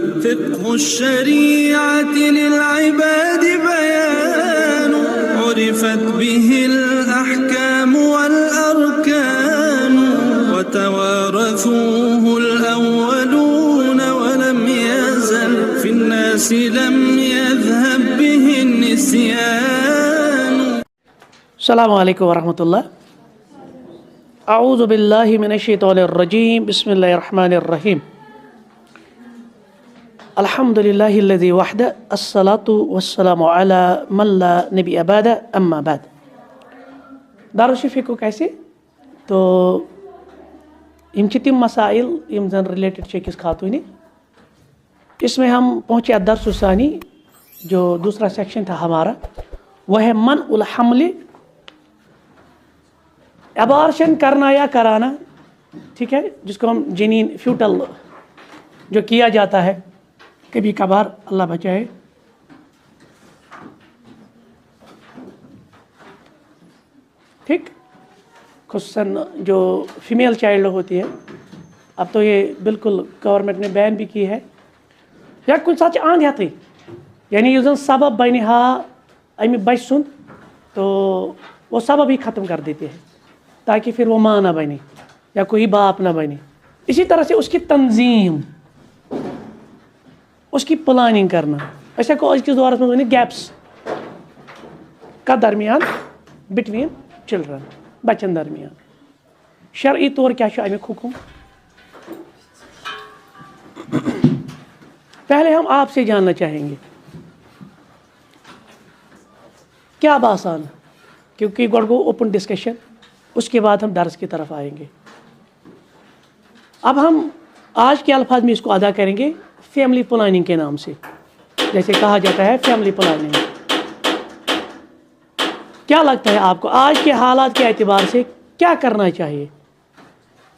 فقه الشريعة للعباد بيان عرفت به الأحكام والأركان وتوارثوه الأولون ولم يزل في الناس لم يذهب به النسيان. السلام علیکم ورحمۃ اللہ. اعوذ باللہ من الشیطان الرجیم. بسم اللہ الرحمن الرحیم. الحمد للہ الذی وحدہ الصلاۃ والسلام علی من لا نبی بعدہ اما بعد. دارالشفیع کو کیسے تو یم چھ تم مسائل یم زن ریلیٹڈ چھ أکس خاتونی. اس میں ہم پہنچے الدرس الثانی جو دوسرا سیکشن تھا ہمارا وہ ہے منع الحمل. ابارشن کرنا یا کرانا, ٹھیک ہے, جس کو ہم جنین فیوٹل جو کیا جاتا ہے کبھی کبھار, اللہ بچائے. ٹھیک, خصوصاً جو فیمیل چائلڈ ہوتی ہے, اب تو یہ بالکل گورنمنٹ نے بین بھی کی ہے, یا کن سات آند ہتھے, یعنی یہ سبب بنہ ہا امہ بچ سند تو وہ سبب ہی ختم کر دیتے ہیں تاکہ پھر وہ ماں نہ بنے یا کوئی باپ نہ بنے. اسی طرح سے اس کی تنظیم, اس کی پلاننگ کرنا, ایسا کو آج کے دورس میں گیپس کا درمیان بٹوین چلڈرن, بچن درمیان شرعی طور کیا ہے امیک حکم. پہلے ہم آپ سے جاننا چاہیں گے کیا باسان, کیونکہ گوڑ گو اوپن ڈسکشن, اس کے بعد ہم درس کی طرف آئیں گے. اب ہم آج کے الفاظ میں اس کو ادا کریں گے فیملی پلاننگ کے نام سے, جیسے کہا جاتا ہے فیملی پلاننگ. کیا لگتا ہے آپ کو آج کے حالات کے اعتبار سے کیا کرنا چاہیے؟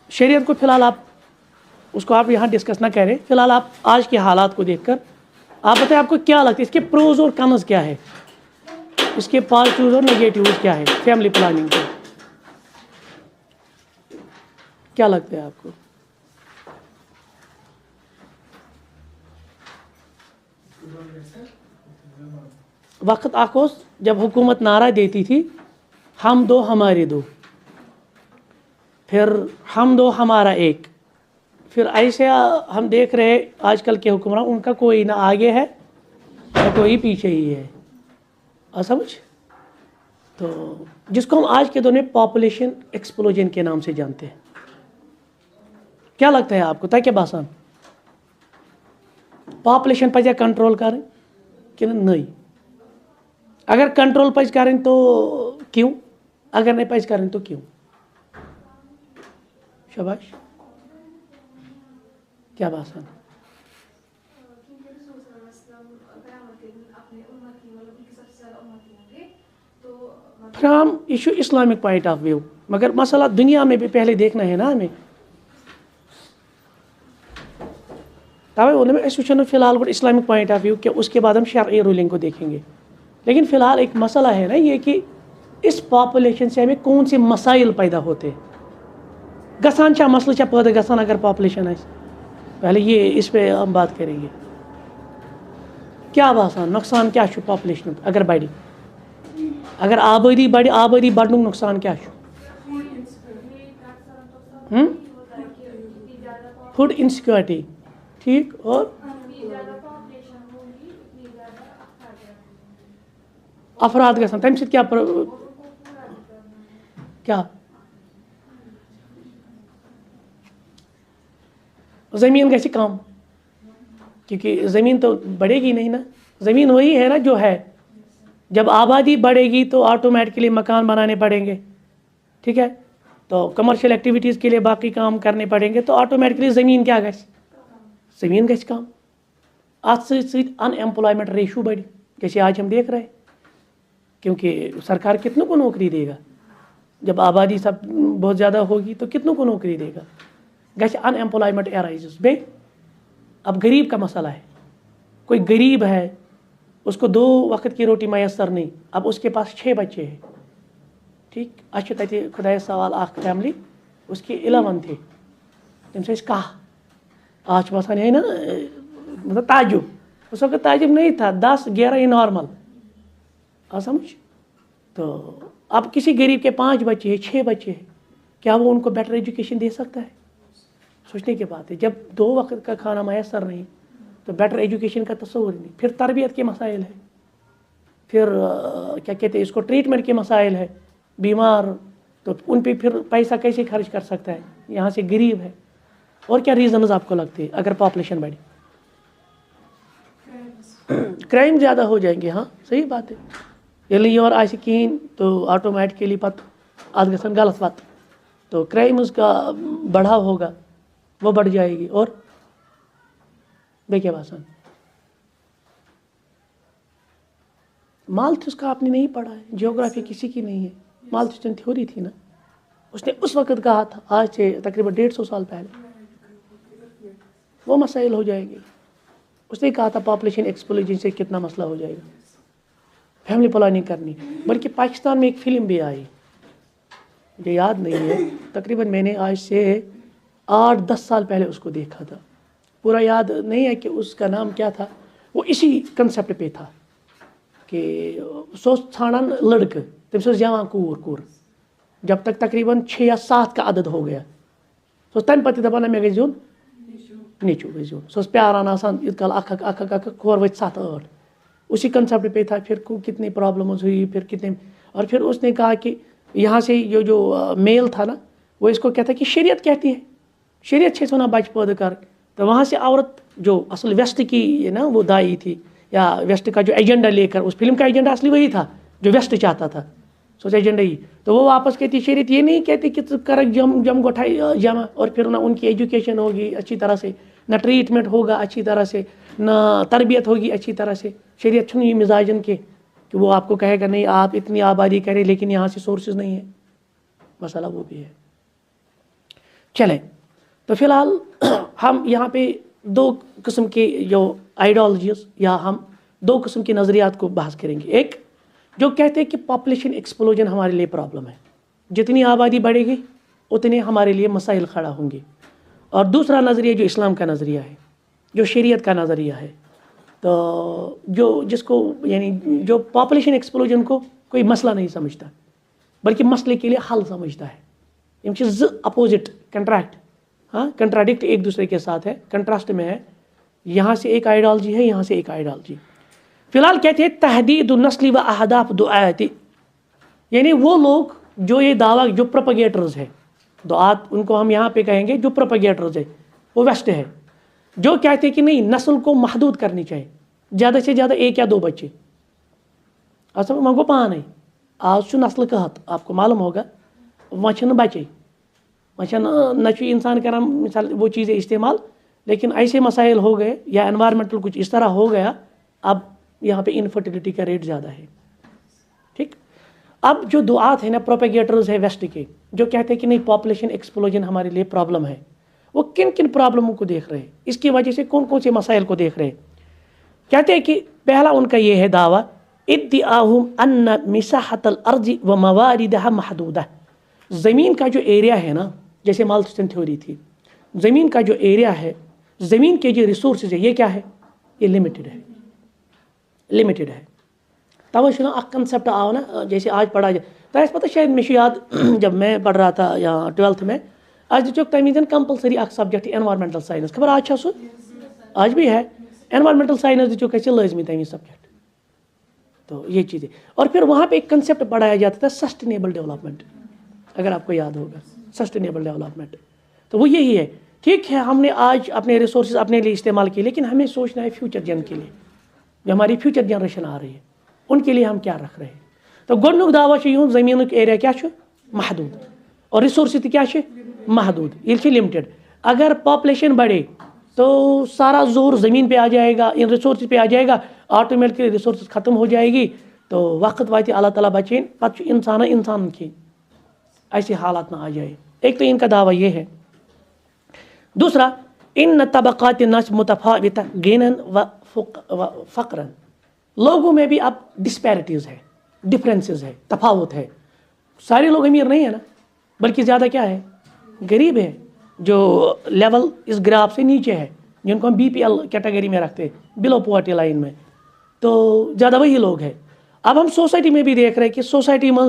شریعت کو فی الحال آپ اس کو آپ یہاں ڈسکس نہ کریں, فی الحال آپ آج کے حالات کو دیکھ کر آپ بتائیں آپ کو کیا لگتا ہے, اس کے پروز اور کنز کیا ہے, اس کے پازیٹیوز اور نگیٹیوز کیا ہے فیملی پلاننگ کے, کیا لگتا ہے آپ کو؟ وقت آخوس جب حکومت نعرہ دیتی تھی ہم دو ہمارے دو, پھر ہم دو ہمارا ایک, پھر ایسے ہم دیکھ رہے آج کل کے حکمران ان کا کوئی نہ آگے ہے نہ کوئی پیچھے ہی ہے, سمجھ. تو جس کو ہم آج کے دور میں پاپولیشن ایکسپلوژن کے نام سے جانتے ہیں. کیا لگتا ہے آپ کو تاکہ باسان پاپولیشن پزیا کنٹرول کریں کہ نہیں؟ اگر کنٹرول پز کریں تو کیوں, اگر نہیں پز کریں تو کیوں؟ شاباش, کیا باسان؟ پھر ہم یہ اسلامک پوائنٹ آف ویو, مگر مسئلہ دنیا میں بھی پہلے دیکھنا ہے نا ہمیں. توے اس وچھو فی الحال گوڑ اسلامک پوائنٹ آف ویو کہ اس کے بعد ہم شرعی رولنگ کو دیکھیں گے. لیکن فی الحال ایک مسئلہ ہے نا یہ کہ اس پاپولیشن سے ہمیں کون سے مسائل پیدا ہوتے گسان چا مسئلہ چا پیدا گسان اگر پاپولیشن ہے. پہلے یہ اس پہ ہم بات کریں گے. کیا باسان نقصان کیا چھو پاپولیشن اگر بڑی, اگر آبادی بڑی, آبادی بڑھنک نقصان کیا چھو؟ فوڈ انسیکیورٹی, ٹھیک, اور افراد گژھان تمہ سۭتۍ کیا زمین گژھِ کم, کیونکہ زمین تو بڑھے گی نہیں نا. زمین وہی ہے نا جو ہے, جب آبادی بڑھے گی تو آٹومیٹکلی مکان بنانے پڑیں گے, ٹھیک ہے, تو کمرشل ایکٹیویٹیز کے لیے باقی کام کرنے پڑیں گے, تو آٹومیٹکلی زمین کیا گژھِ, زمین گژھِ کم. ات سۭتۍ ان ایمپلائمنٹ ریشو بڑھ, جیسے آج ہم دیکھ رہے ہیں, کیونکہ سرکار کتنوں کو نوکری دے گا جب آبادی سب بہت زیادہ ہوگی, تو کتنوں کو نوکری دے گا, گژھِ ان ایمپلائمنٹ ایرائزز. بے اب غریب کا مسئلہ ہے, کوئی غریب ہے اس کو 2 وقت کی روٹی میسر نہیں, اب اس کے پاس 6 بچے ہیں, ٹھیک, اچھا تتہ خدا سوال اخ فیملی اس کی 11 تھے, تم سے کہا آج باسان ہے نا مطلب تعجب, اس وقت تعجب نہیں تھا, 10 11 یہ نارمل. آپ سمجھ. تو اب کسی غریب کے 5 بچے ہیں 6 بچے ہیں, کیا وہ ان کو بیٹر ایجوکیشن دے سکتا ہے؟ سوچنے کی بات ہے. جب 2 وقت کا کھانا میسر نہیں تو بیٹر ایجوکیشن کا تصور نہیں. پھر تربیت کے مسائل ہیں, پھر کیا کہتے ہیں اس کو, ٹریٹمنٹ کے مسائل ہے, بیمار تو ان پہ پھر پیسہ کیسے خرچ کر سکتا ہے, یہاں سے غریب ہے. اور کیا ریزنز آپ کو لگتے ہیں اگر پاپولیشن بڑھی؟ کرائم زیادہ ہو جائیں گے. ہاں صحیح بات ہے. ییٚلہِ یور آسہِ کِہیٖنۍ تو آٹومیٹکلی پتہ اَتھ گژھن غلط وَتہٕ, تو کرائمز کا بڑھاؤ ہوگا, وہ بڑھ جائے گی. اور بیٚیہِ کیٛاہ باسان؟ مالتھس کا آپ نے نہیں پڑھا ہے, جیوگرافی کسی کی نہیں ہے. مالتھس تھیوری تھی نا, اس نے اس وقت کہا تھا, آج سے تقریباً 150 سال پہلے, وہ مسائل ہو جائیں گے. اس نے کہا تھا پاپولیشن ایکسپلوژن سے کتنا مسئلہ ہو جائے گا, فیملی پلاننگ کرنی. بلکہ پاکستان میں ایک فلم بھی آئی, مجھے یاد نہیں ہے, تقریباً میں نے آج سے 8-10 سال پہلے اس کو دیکھا تھا. پورا یاد نہیں ہے کہ اس کا نام کیا تھا. وہ اسی کنسیپٹ پہ تھا کہ سو ژھانڈان لڑکہ, تم سے جوان کور, جب تک تقریباً 6 یا 7 کا عدد ہو گیا سو تمہ پتہ دپان مے گژھِ دیُن نیچو گژھِ دیُن. سو پیاران آسان یوت کال اکھ کھور ؤتھۍ 7-8. اسی کنسیپٹ پہ تھا. پھر کتنی پرابلمز ہوئی, پھر کتنے, اور پھر اس نے کہا کہ یہاں سے جو میل تھا نا, وہ اس کو کہتا ہے کہ شریعت کہتی ہے, شریعت چھے ونان بچہ پید کر. تو وہاں سے عورت جو اصل ویسٹ کی نا وہ دائی تھی, یا ویسٹ کا جو ایجنڈا لے کر, اس فلم کا ایجنڈا اصلی وہی تھا جو ویسٹ چاہتا تھا, سوچ ایجنڈا ہی. تو وہ واپس کہتی شریعت یہ نہیں کہتی کہ کرک جم گٹھائی جمع, اور پھر نہ ان کی ایجوکیشن ہوگی اچھی طرح سے, نہ ٹریٹمنٹ ہوگا اچھی طرح سے, نہ تربیت ہوگی اچھی طرح سے. شریعت چھنی مزاجن کے کہ وہ آپ کو کہے گا نہیں آپ اتنی آبادی کریں لیکن یہاں سے سورسز نہیں ہے. مسئلہ وہ بھی ہے. چلیں, تو فی الحال ہم یہاں پہ 2 قسم کے جو آئیڈیالوجیز, یا ہم 2 قسم کے نظریات کو بحث کریں گے. ایک جو کہتے ہیں کہ پاپولیشن ایکسپلوژن ہمارے لیے پرابلم ہے, جتنی آبادی بڑھے گی اتنے ہمارے لیے مسائل کھڑا ہوں گے. اور دوسرا نظریہ جو اسلام کا نظریہ ہے, جو شریعت کا نظریہ ہے, تو جس کو یعنی جو پاپولیشن ایکسپلوژن کو کوئی مسئلہ نہیں سمجھتا بلکہ مسئلے کے لیے حل سمجھتا ہے. یم چھ 2 اپوزٹ کنٹراڈکٹ ایک دوسرے کے ساتھ ہے, کنٹراسٹ میں ہے. یہاں سے ایک آئیڈیالوجی ہے, یہاں سے ایک آئیڈیالوجی. فی الحال کہتے ہیں تحدید النسل و اہداف دعایتی, یعنی وہ لوگ جو یہ دعویٰ, جو پروپیگیٹرز ہیں, دعات ان کو ہم یہاں پہ کہیں گے جو پروپیگیٹرز ہے, وہ ویسٹ ہے, جو کہتے ہیں کہ نہیں نسل کو محدود کرنی چاہیے, زیادہ سے زیادہ 1 یا 2 بچے. اصل منگو پانے آج نسل قحط, آپ کو معلوم ہوگا, وہاں بچے, وہاں نہ انسان کران مثال وہ چیزیں استعمال, لیکن ایسے مسائل ہو گئے یا انوائرمنٹل کچھ اس طرح ہو گیا, اب یہاں پہ انفرٹیلٹی کا ریٹ زیادہ ہے. ٹھیک. اب جو دعات ہیں نا, پروپیگیٹرز ہیں ویسٹ کے, جو کہتے ہیں کہ نہیں پاپولیشن ایکسپلوژن ہمارے لیے پرابلم ہے, وہ کن کن پرابلموں کو دیکھ رہے ہیں, اس کی وجہ سے کون کون سے مسائل کو دیکھ رہے ہیں. کہتے ہیں کہ پہلا ان کا یہ ہے دعویٰ, ادعاہم ان مساحت الارض و مواردها محدودہ. زمین کا جو ایریا ہے نا, جیسے مالتھسن تھیوری تھی, زمین کا جو ایریا ہے, زمین کے جو ریسورسز ہے, یہ کیا ہے, یہ لمیٹڈ ہے, لمیٹڈ ہے. توے چھُ اکھ کنسیپٹ آو نا, جیسے آج پڑھا جائے, تو اس پتہ شاید مجھے یاد جب میں پڑھ رہا تھا یا 12th میں, آج دِژُکھ تَمہِ وِزِ کمپلسری اکھ سبجیکٹ انوائرمنٹل سائنس. خبر آج چھا سُہ, آج بھی ہے انوائرمنٹل سائنس دِژُکھ اَسہِ لازمی تَمہِ سبجیکٹ. تو یہ چیزیں, اور پھر وہاں پہ ایک کنسیپٹ پڑھایا جاتا تھا سسٹینیبل ڈیولپمنٹ, اگر آپ کو یاد ہوگا, سسٹینیبل ڈیولپمنٹ. تو وہ یہی ہے, ٹھیک ہے ہم نے آج اپنے ریسورسز اپنے لیے استعمال کیے, لیکن ہمیں سوچنا ہے فیوچر جن کے لیے, جو ہماری فیوچر جنریشن آ رہی ہے, ان کے لیے ہم کیا رکھ رہے ہیں. تو گۄڈنیُک دعویٰ چھُ یِہُنٛد زٔمیٖنُک ایریا کیا چھُ محدوٗد, اور ریسورسز تہِ کیا چھِ محدوٗد, ییٚلہِ چھِ لِمٹِڈ. اگر پاپولیشن بڑھے تو سارا زور زمین پہ آ جائے گا, ان ریسورسز پہ آ جائے گا, آٹومیٹکلی ریسورسز ختم ہو جائے گی, تو وقت واتہِ اللہ تعالیٰ بچین, پتہٕ چھُ انسان کھیٚنۍ, ایسے حالات نہ آ جائے. ایک تو ان کا دعویٰ یہ ہے. دوسرا, ان طبقات الناس متفاوتہ غناً و فقراً, لوگوں میں بھی اب ڈسپیرٹیز ہے, ڈفرینسز ہے, تفاوت ہے. سارے لوگ امیر نہیں ہیں نا, بلکہ زیادہ کیا ہے, غریب ہے, جو لیول اس گراف سے نیچے ہے. جن کو ہم BPL کیٹیگری میں رکھتے ہیں, بلو پاورٹی لائن میں, تو زیادہ وہی لوگ ہیں. اب ہم سوسائٹی میں بھی دیکھ رہے ہیں کہ سوسائٹی من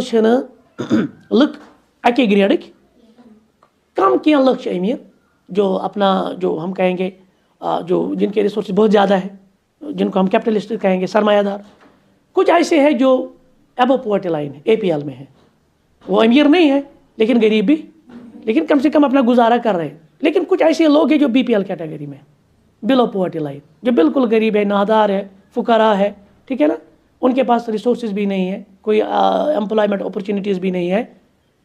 لک اکے گریڈک, کم کی لک امیر, جو اپنا جو ہم کہیں گے جو جن کے ریسورس بہت زیادہ ہے, جن کو ہم کیپٹلسٹ کہیں گے, سرمایہ دار. کچھ ایسے ہیں جو ایبو پاورٹی لائن ہے, APL میں ہے, وہ امیر نہیں ہے لیکن غریب بھی, لیکن کم سے کم اپنا گزارا کر رہے ہیں. لیکن کچھ ایسے لوگ ہیں جو BPL کیٹیگری میں, بلو پاورٹی لائن, جو بالکل غریب ہے, نادار ہے, فقراء ہے, ٹھیک ہے نا, ان کے پاس ریسورسز بھی نہیں ہے, کوئی امپلائمنٹ اپرچونیٹیز بھی نہیں ہے.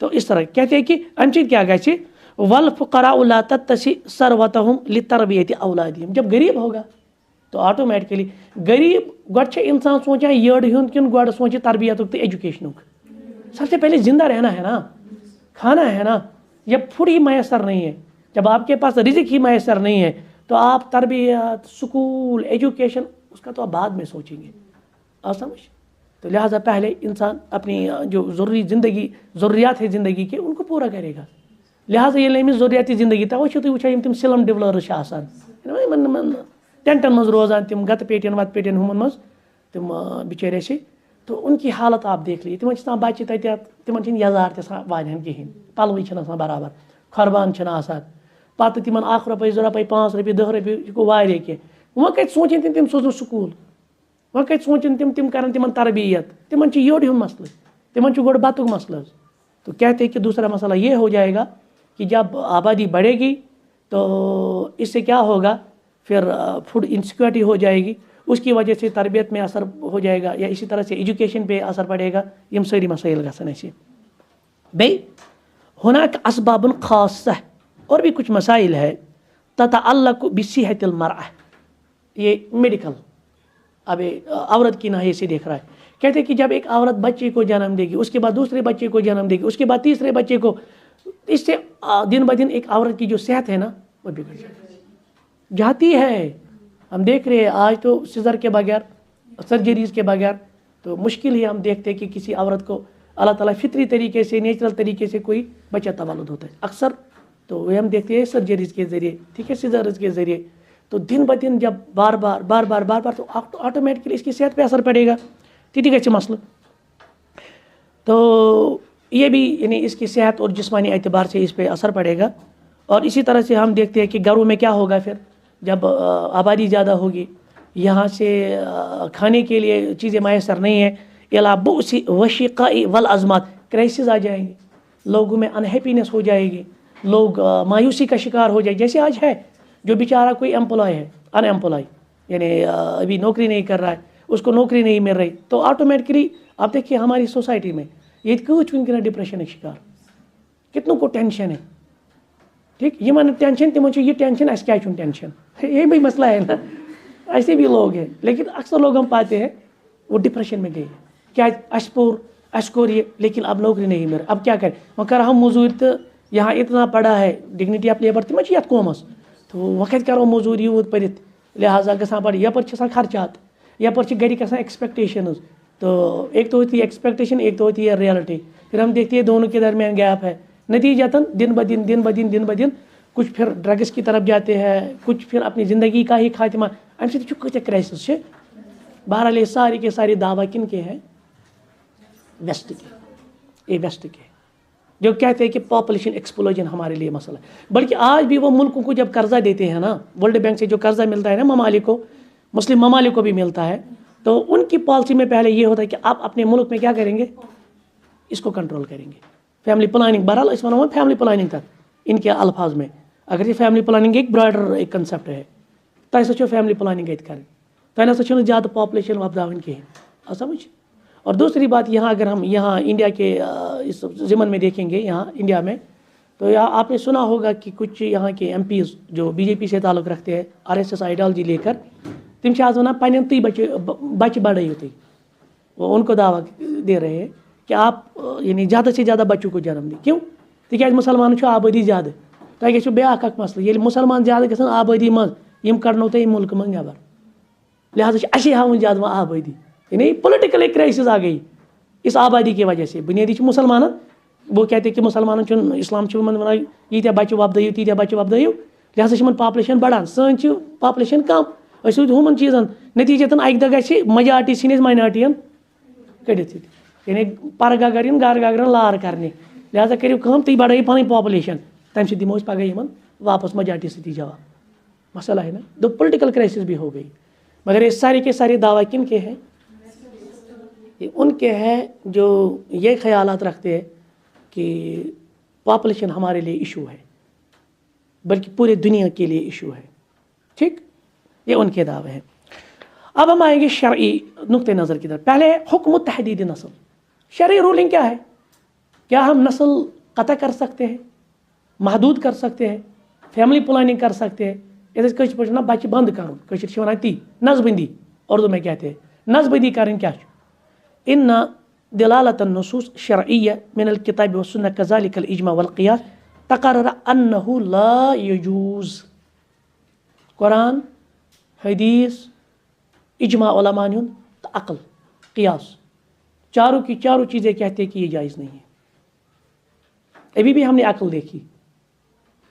تو اس طرح کہتے ہیں کہ ام چیز کیا گژھِ والفقراء لا تتسع ثروتهم لتربیت اولادہم. جب غریب ہوگا تو آٹومیٹکلی غریب گۄڈٕ چھِ انسان سوچان یٔڑ ہُنٛد کِنہٕ گۄڈٕ سوچہِ تربیتُک تہٕ ایجوکیشنُک. سب سے پہلے زندہ رہنا ہے نا, کھانا ہے نا. جب فوڈ ہی میسر نہیں ہے, جب آپ کے پاس رزق ہی میسر نہیں ہے, تو آپ تربیت, سکول, ایجوکیشن اس کا تو آپ بعد میں سوچیں گے. آپ سمجھ. تو لہٰذا پہلے انسان اپنی جو ضروریات ہے زندگی کے ان کو پورا کرے گا. لہٰذا ییٚلہِ أمِس ضروریاتی زندگی توے چھِو تُہۍ وٕچھان یِم تِم سِلم ڈِولٲرٕس چھِ آسان, یِمن ٹینٹن منٛز روزان, تِم گتہٕ پیٹین وتہٕ پیٹین ہُمن منٛز تِم بِچٲرۍ اَسہِ. تو ان کی حالت آپ دیکھ لیجیے, تِمن چھِ آسان بچہِ تَتہِ, تِمن چھِنہٕ یزار تہِ آسان واریاہن کِہیٖنۍ, پَلوٕے چھِنہٕ آسان برابر, کھۄربان چھِنہٕ آسان, پتہٕ تِمن 1 رۄپیہِ 2 رۄپیہِ 5 رۄپیہِ 10 رۄپیہِ, یہِ گوٚو واریاہ کینٛہہ. وۄنۍ کَتہِ سونٛچن تِم سوزن سکوٗل, وۄنۍ کَتہِ سونٛچن تِم کرن تِمن تربیت, تِمن چھُ یٔڑ ہُنٛد مسلہٕ, تِمن چھُ گۄڈٕ بتُک مسلہٕ حظ. تو کہتے ہیں کہ دوسرا مسئلہ یہ ہو جائے گا کہ جب آبادی بڑھے گی تو اس سے کیا ہوگا, پھر فوڈ انسیکیورٹی ہو جائے گی, اس کی وجہ سے تربیت میں اثر ہو جائے گا, یا اسی طرح سے ایجوکیشن پہ اثر پڑے گا. یم ساری مسائل گژھن اَسہِ. بیٚیہِ ہناک اسباب خاصہ, اور بھی کچھ مسائل ہے تتعلق بصحت المرأة, یہ میڈیکل اب عورت کی ناحیے سے دیکھ رہا ہے. کہتے ہیں کہ جب ایک عورت بچے کو جنم دے گی, اس کے بعد دوسرے بچے کو جنم دے گی, اس کے بعد تیسرے بچے کو, اس سے دن بدن ایک عورت کی جو صحت ہے نا وہ بگڑ جاتی ہے. ہم دیکھ رہے ہیں آج تو سیزر کے بغیر, سرجریز کے بغیر تو مشکل ہی ہم دیکھتے ہیں کہ کسی عورت کو اللہ تعالیٰ فطری طریقے سے, نیچرل طریقے سے کوئی بچہ تولد ہوتا ہے. اکثر تو وہ ہم دیکھتے ہیں سرجریز کے ذریعے, ٹھیک ہے, سیزرز کے ذریعے. تو دن بدن جب بار بار تو آٹومیٹکلی اس کی صحت پہ اثر پڑے گا, تیتی گژھِ مسئلہ. تو یہ بھی یعنی اس کی صحت اور جسمانی اعتبار سے اس پہ اثر پڑے گا. اور اسی طرح سے ہم دیکھتے ہیں کہ گھروں میں کیا ہوگا پھر جب آبادی زیادہ ہوگی, یہاں سے کھانے کے لیے چیزیں میسر نہیں ہیں, الا بؤس وشقاء والازمات, کرائسس آ جائیں گے, لوگوں میں انہیپینس ہو جائے گی, لوگ مایوسی کا شکار ہو جائے. جیسے آج ہے جو بیچارہ کوئی امپلائی ہے, ان امپلائی, یعنی ابھی نوکری نہیں کر رہا ہے, اس کو نوکری نہیں مل رہی, تو آٹومیٹکلی آپ دیکھیے ہماری سوسائٹی میں یہ کچھ ونکن ڈپریشن کا شکار, کتنوں کو ٹینشن ہے. ٹھیک, یہ من ٹینشن تمن یہ ٹینشن, اس کیا ٹینشن, یہ بھی مسئلہ ہے نا. ایسے بھی لوگ ہیں, لیکن اکثر لوگ ہم پاتے ہیں وہ ڈپریشن میں گئے, کیا اس پور اس کو یہ, لیکن اب نوکری نہیں مل رہی, اب کیا کریں, وہ کر ہم موزور تو یہاں اتنا پڑا ہے, ڈگنیٹی آف لیبر تم یت قومس, تو وقت کرو موزور یوت پرت, لہٰذا گژھان پڑ یپر خرچات, یپر گھرک آسان ایکسپیکٹیشنز. تو ایک تو ہوتی ہے ایکسپیکٹیشن, ایک تو ہوتی ہے ریئلٹی, پھر ہم دیکھتے ہیں دونوں کے درمیان گیپ ہے. نتیجتاً دن بدن کچھ پھر ڈرگس کی طرف جاتے ہیں, کچھ پھر اپنی زندگی کا ہی خاتمہ. امہ سۭتۍ چھُ کۭتیاہ کرائسس چھِ. بہرحال یہ سارے کے سارے دعویٰ کن کے ہیں, ویسٹ کے, یہ ویسٹ کے, جو کہتے ہیں کہ پاپولیشن ایکسپلوژن ہمارے لیے مسئلہ ہے. بلکہ آج بھی وہ ملکوں کو جب قرضہ دیتے ہیں نا, ورلڈ بینک سے جو قرضہ ملتا ہے نا ممالک کو, مسلم ممالک کو بھی ملتا ہے, تو ان کی پالیسی میں پہلے یہ ہوتا ہے کہ آپ اپنے ملک میں کیا کریں گے, اس کو کنٹرول کریں گے. فیملی پلاننگ, بہرحال اس ونو فیملی پلاننگ تک ان کے الفاظ میں, اگر یہ فیملی پلاننگ ایک براڈر ایک کنسیپٹ ہے, تۄہہِ ہسا چھو فیملی پلاننگ اتہِ کرٕنۍ, تۄہہِ نسا چھو زیادہ پاپولیشن وۄپداوٕنۍ کہیٖنۍ, سمجھ. اور دوسری بات یہاں اگر ہم یہاں انڈیا کے اس ضمن میں دیکھیں گے, یہاں انڈیا میں, تو یہاں آپ نے سنا ہوگا کہ کچھ یہاں کے MPs جو BJP سے تعلق رکھتے ہیں, RSS آئیڈیالوجی لے کر, تم چھِ آز ونان پنٕنٮ۪ن تُہۍ بچہِ بڑھٲیِو تُہۍ. وہ ان کو دعویٰ دے رہے ہیں کہ آپ یعنی زیادہ سے زیادہ بچوں کو جنم دیں. کیوں؟ تکیازِ مسلمانن چھُ آبٲدی زیادٕ, تۄہہِ گژھِو بیٛاکھ اکھ مسلہٕ, ییٚلہِ مسلمان زیادٕ گژھن آبٲدی منٛز, یِم کڑنو تۄہہِ ییٚمہِ مُلکہٕ منٛز نٮ۪بر, لہٰذا چھِ اَسے ہاوٕنۍ زیادٕ وۄنۍ آبٲدی. یعنی پُلٹِکل ایک کرائسس آ گئی اس آبادی کی وجہ سے. بنیادی چھِ مسلمانن, وہ کہتے کہ مسلمانن چھُنہٕ, اسلام چھُ یِمن ونان ییٖتیاہ بچہِ وۄپدٲیِو تیٖتیاہ بچہِ وۄپدٲیِو, لہذا پاپولیشن بڑھان سن پاپولیشن کم اس ہمن چیزن نتیجتاً اکہ دہ گھِ میجارٹی ژھٕنۍ مائنارٹین کڑتھ یعنی پرگاہ کرن گھر گھرن لار کرنے لہذا کریو کٲم تُہۍ بڑھٲیِو پنٕنۍ پاپولیشن تمہِ سۭتۍ دِمو أسۍ پگہہ یِمن واپس میجارٹی سۭتی جواب مسئلہ ہے نا تو پولیٹیکل کرائسس بھی ہو گئی مگر یہ سارے کے سارے دعویٰ کن کے ہیں ان کے ہیں جو یہ خیالات رکھتے ہیں کہ پاپولیشن ہمارے لیے ایشو ہے بلکہ پورے دنیا کے لیے ایشو ہے ٹھیک یہ ان کے دعوے ہیں اب ہم آئیں گے شرعی نقطۂ نظر کی طرف پہلے حکم تحدید نسل شرعی رولنگ کیا ہے کیا ہم نسل قطع کر سکتے ہیں محدود کر سکتے ہیں فیملی پلاننگ کر سکتے ہیں یہ پہ بچہ بند کرنا تی نسبندی اردو میں کہتے ہیں نسبندی کریں کیا ان دلالة النصوص شرعية من الكتاب والسنة كذلك الإجماع والقياس تقرر أنه لا يجوز قرآن حدیث اجماع علماء عقل قیاس چاروں کی چاروں چیزیں کہتے ہیں کہ یہ جائز نہیں ہے ابھی بھی ہم نے عقل دیکھی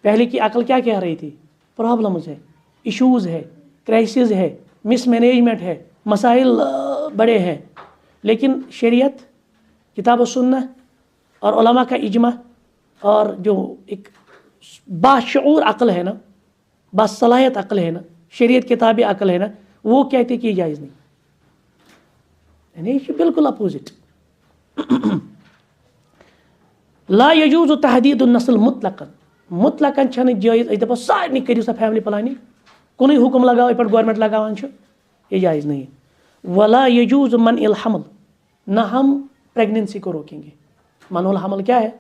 پہلے کی عقل کیا کہہ رہی تھی پرابلمز ہے ایشوز ہے کرائسز ہے مس مینجمنٹ ہے مسائل بڑے ہیں لیکن شریعت کتاب و سنہ اور علماء کا اجماع اور جو ایک باشعور عقل ہے نا باصلاحیت عقل ہے نا شریعت کتاب عقل ہے نا وہ کہتے کہ یہ جائز نہیں یعنی بالکل اپوزٹ لا يجوز تحدید النسل مطلقاً چھنہ جائز اس دپو سارے کریو سا فیملی پلاننگ کُنُے حکم لگاو یہ گورنمنٹ لگاوان چھُ یہ جائز نہیں ولا يجوز منع الحمل نہ ہم پریگننسی کو روکیں گے منع الحمل کیا ہے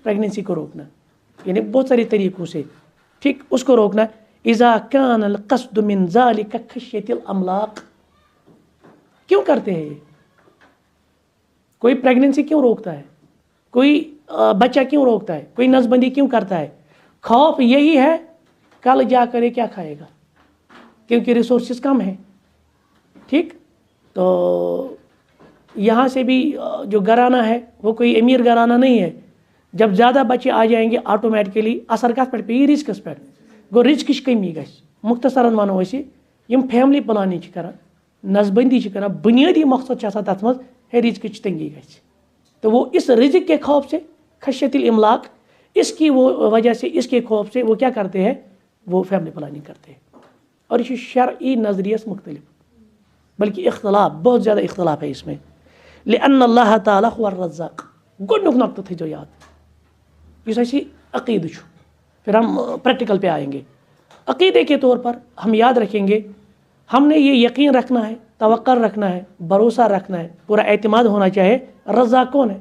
پریگننسی کو روکنا یعنی بہت سارے طریقوں سے ٹھیک اس کو روکنا اذا كان القصد من ذلك خشية الاملاق کیوں کرتے ہیں کوئی پریگننسی کیوں روکتا ہے کوئی بچہ کیوں روکتا ہے کوئی نسبندی کیوں کرتا ہے خوف یہی ہے کل جا کر کیا کھائے گا کیونکہ ریسورسز کم ہیں ٹھیک تو یہاں سے بھی جو گھرانہ ہے وہ کوئی امیر گھرانہ نہیں ہے جب زیادہ بچے آ جائیں گے آٹومیٹکلی اثر کت پہ پی رزقس پہ گو رزقش کمی گھس مختصراً ونو اسی یم فیملی پلاننگ کران نسبندی کران بنیادی مقصد تر مز ہے رزقچ تنگی گھس تو وہ اس رزق کے خوف سے خشیت الاملاق اس کی وہ وجہ سے اس کے خوف سے وہ کیا کرتے ہیں وہ فیملی پلاننگ کرتے ہیں اور یہ شرعی نظریے سے مختلف بلکہ اختلاف بہت زیادہ اختلاف ہے اس میں لأن اللہ تعالیٰ هو الرزاق گۄڈنیُک نقطہ تھٲیزیو یاد یُس اَسہِ عقیدٕ چھُ پھر ہم پریکٹیکل پہ آئیں گے عقیدے کے طور پر ہم یاد رکھیں گے ہم نے یہ یقین رکھنا ہے توقع رکھنا ہے بھروسہ رکھنا ہے پورا اعتماد ہونا چاہے رزاق کون ہے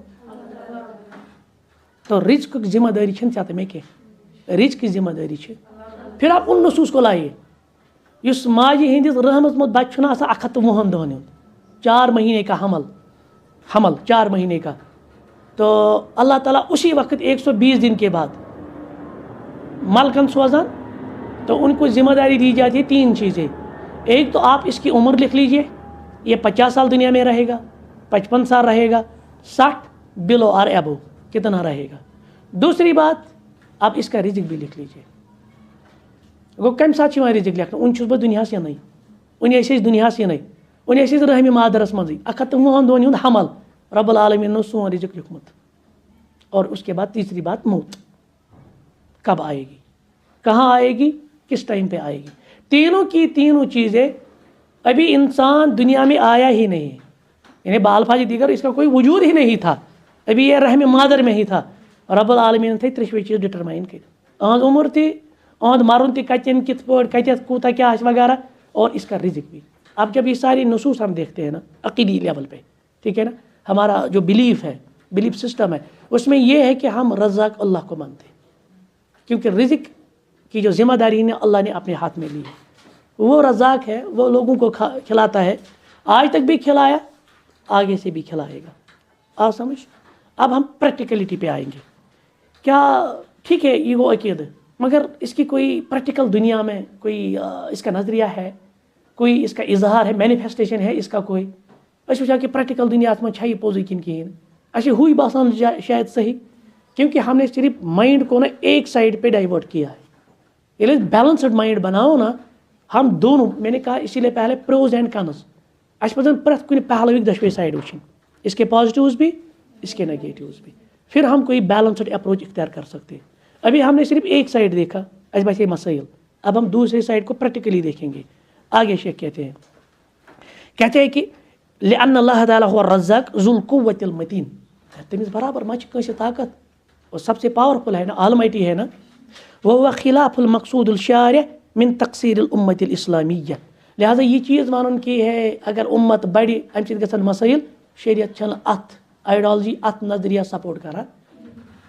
تو رزق کی ذمہ داری چھن چاہتے میں کہ رزق کی ذمہ داری چھے پھر آپ ان نصوص کو لائیے اس ماجی ہندس رحمت مت بچہ آسا 120 دہن 4 مہینے کا حمل 4 مہینے کا تو اللہ تعالیٰ اسی وقت 120 دن کے بعد ملکن سوزان تو ان کو ذمہ داری دی جاتی ہے 3 چیزیں ایک تو آپ اس کی عمر لکھ لیجئے یہ 50 سال دنیا میں رہے گا 55 سال رہے گا 60 بلو اور ایبو کتنا رہے گا دوسری بات آپ اس کا رزق بھی لکھ لیجئے گو کم سات رزق لکھنا ان چھس بہ دنیا سے نہیں ان ایسے دنیا سے نہیں ان ایسے رحم مادرس مزے 120 دہن ہند حمل رب العالمین نے سون رزق لکھمت اور اس کے بعد تیسری بات موت کب آئے گی کہاں آئے گی کس ٹائم پہ آئے گی تینوں کی تینوں چیزیں ابھی انسان دنیا میں آیا ہی نہیں ہے یعنی بالفاظ دیگر اس کا کوئی وجود ہی نہیں تھا ابھی یہ رحم مادر میں ہی تھا رب العالمین تھے ترشوے چیز ڈٹرمائن کر اہد عمر تھی اہد مرن تھی کتن کت پہ کتت کوتا کیا وغیرہ اور اس کا رزق بھی اب جب یہ ساری نصوص ہم دیکھتے ہیں نا عقیدی لیول پہ ٹھیک ہے نا ہمارا جو بلیف ہے بلیف سسٹم ہے اس میں یہ ہے کہ ہم رزاق اللہ کو مانتے ہیں کیونکہ رزق کی جو ذمہ داری نے اللہ نے اپنے ہاتھ میں لی ہے وہ رزاق ہے وہ لوگوں کو کھلاتا ہے آج تک بھی کھلایا آگے سے بھی کھلائے گا آپ سمجھ اب ہم پریکٹیکلٹی پہ آئیں گے کیا ٹھیک ہے یہ وہ عقید مگر اس کی کوئی پریکٹیکل دنیا میں کوئی اس کا نظریہ ہے کوئی اس کا اظہار ہے مینیفیسٹیشن ہے اس کا کوئی اس وجہ کہ پریکٹیکل دنیا میں یہ پوزی کن کہین اچھا ہوئی باسان شاید صحیح کیونکہ ہم نے صرف مائنڈ کو نا ایک سائڈ پہ ڈائیورٹ کیا ہے ییٚلہِ أسۍ بیلنسڈ مایِنڈ بناوو نا ہم دونوں میں نے کہا اسی لیے پہلے پروز اینڈ کنز اَسہِ پَزن پرٛٮ۪تھ کُنہِ پہلوٕکۍ دۄشوے سایڈ وٕچھِنۍ اس کے پازیٹیوز بھی اس کے نیگیٹوز بھی پھر ہم کوئی بیلنسڈ اپروچ اختیار کر سکتے ہیں. ابھی ہم نے صرف ایک سائڈ دیکھا اَسہِ باسے مسائل, اب ہم دوسرے سائڈ کو پریکٹیکلی دیکھیں گے. آگے شیخ کہتے ہیں کہ لأن اللہ تعالیٰ هو الرزاق ذو القوة المتین, تٔمِس برابر ما چھِ کٲنٛسہِ طاقت, وہ سب سے پاورفل ہے نا, آلمائٹی ہے نا. وهو خلاف المقصود الشارع من تقصیر الامت الاسلامیہ, لہٰذا یہ چیز مانن کی ہے اگر امت بڑی امہِ سۭتۍ گژھن مسائل, شریعت چھنہٕ اتھ آئیڈالوجی اتھ نظریہ سپورٹ کران.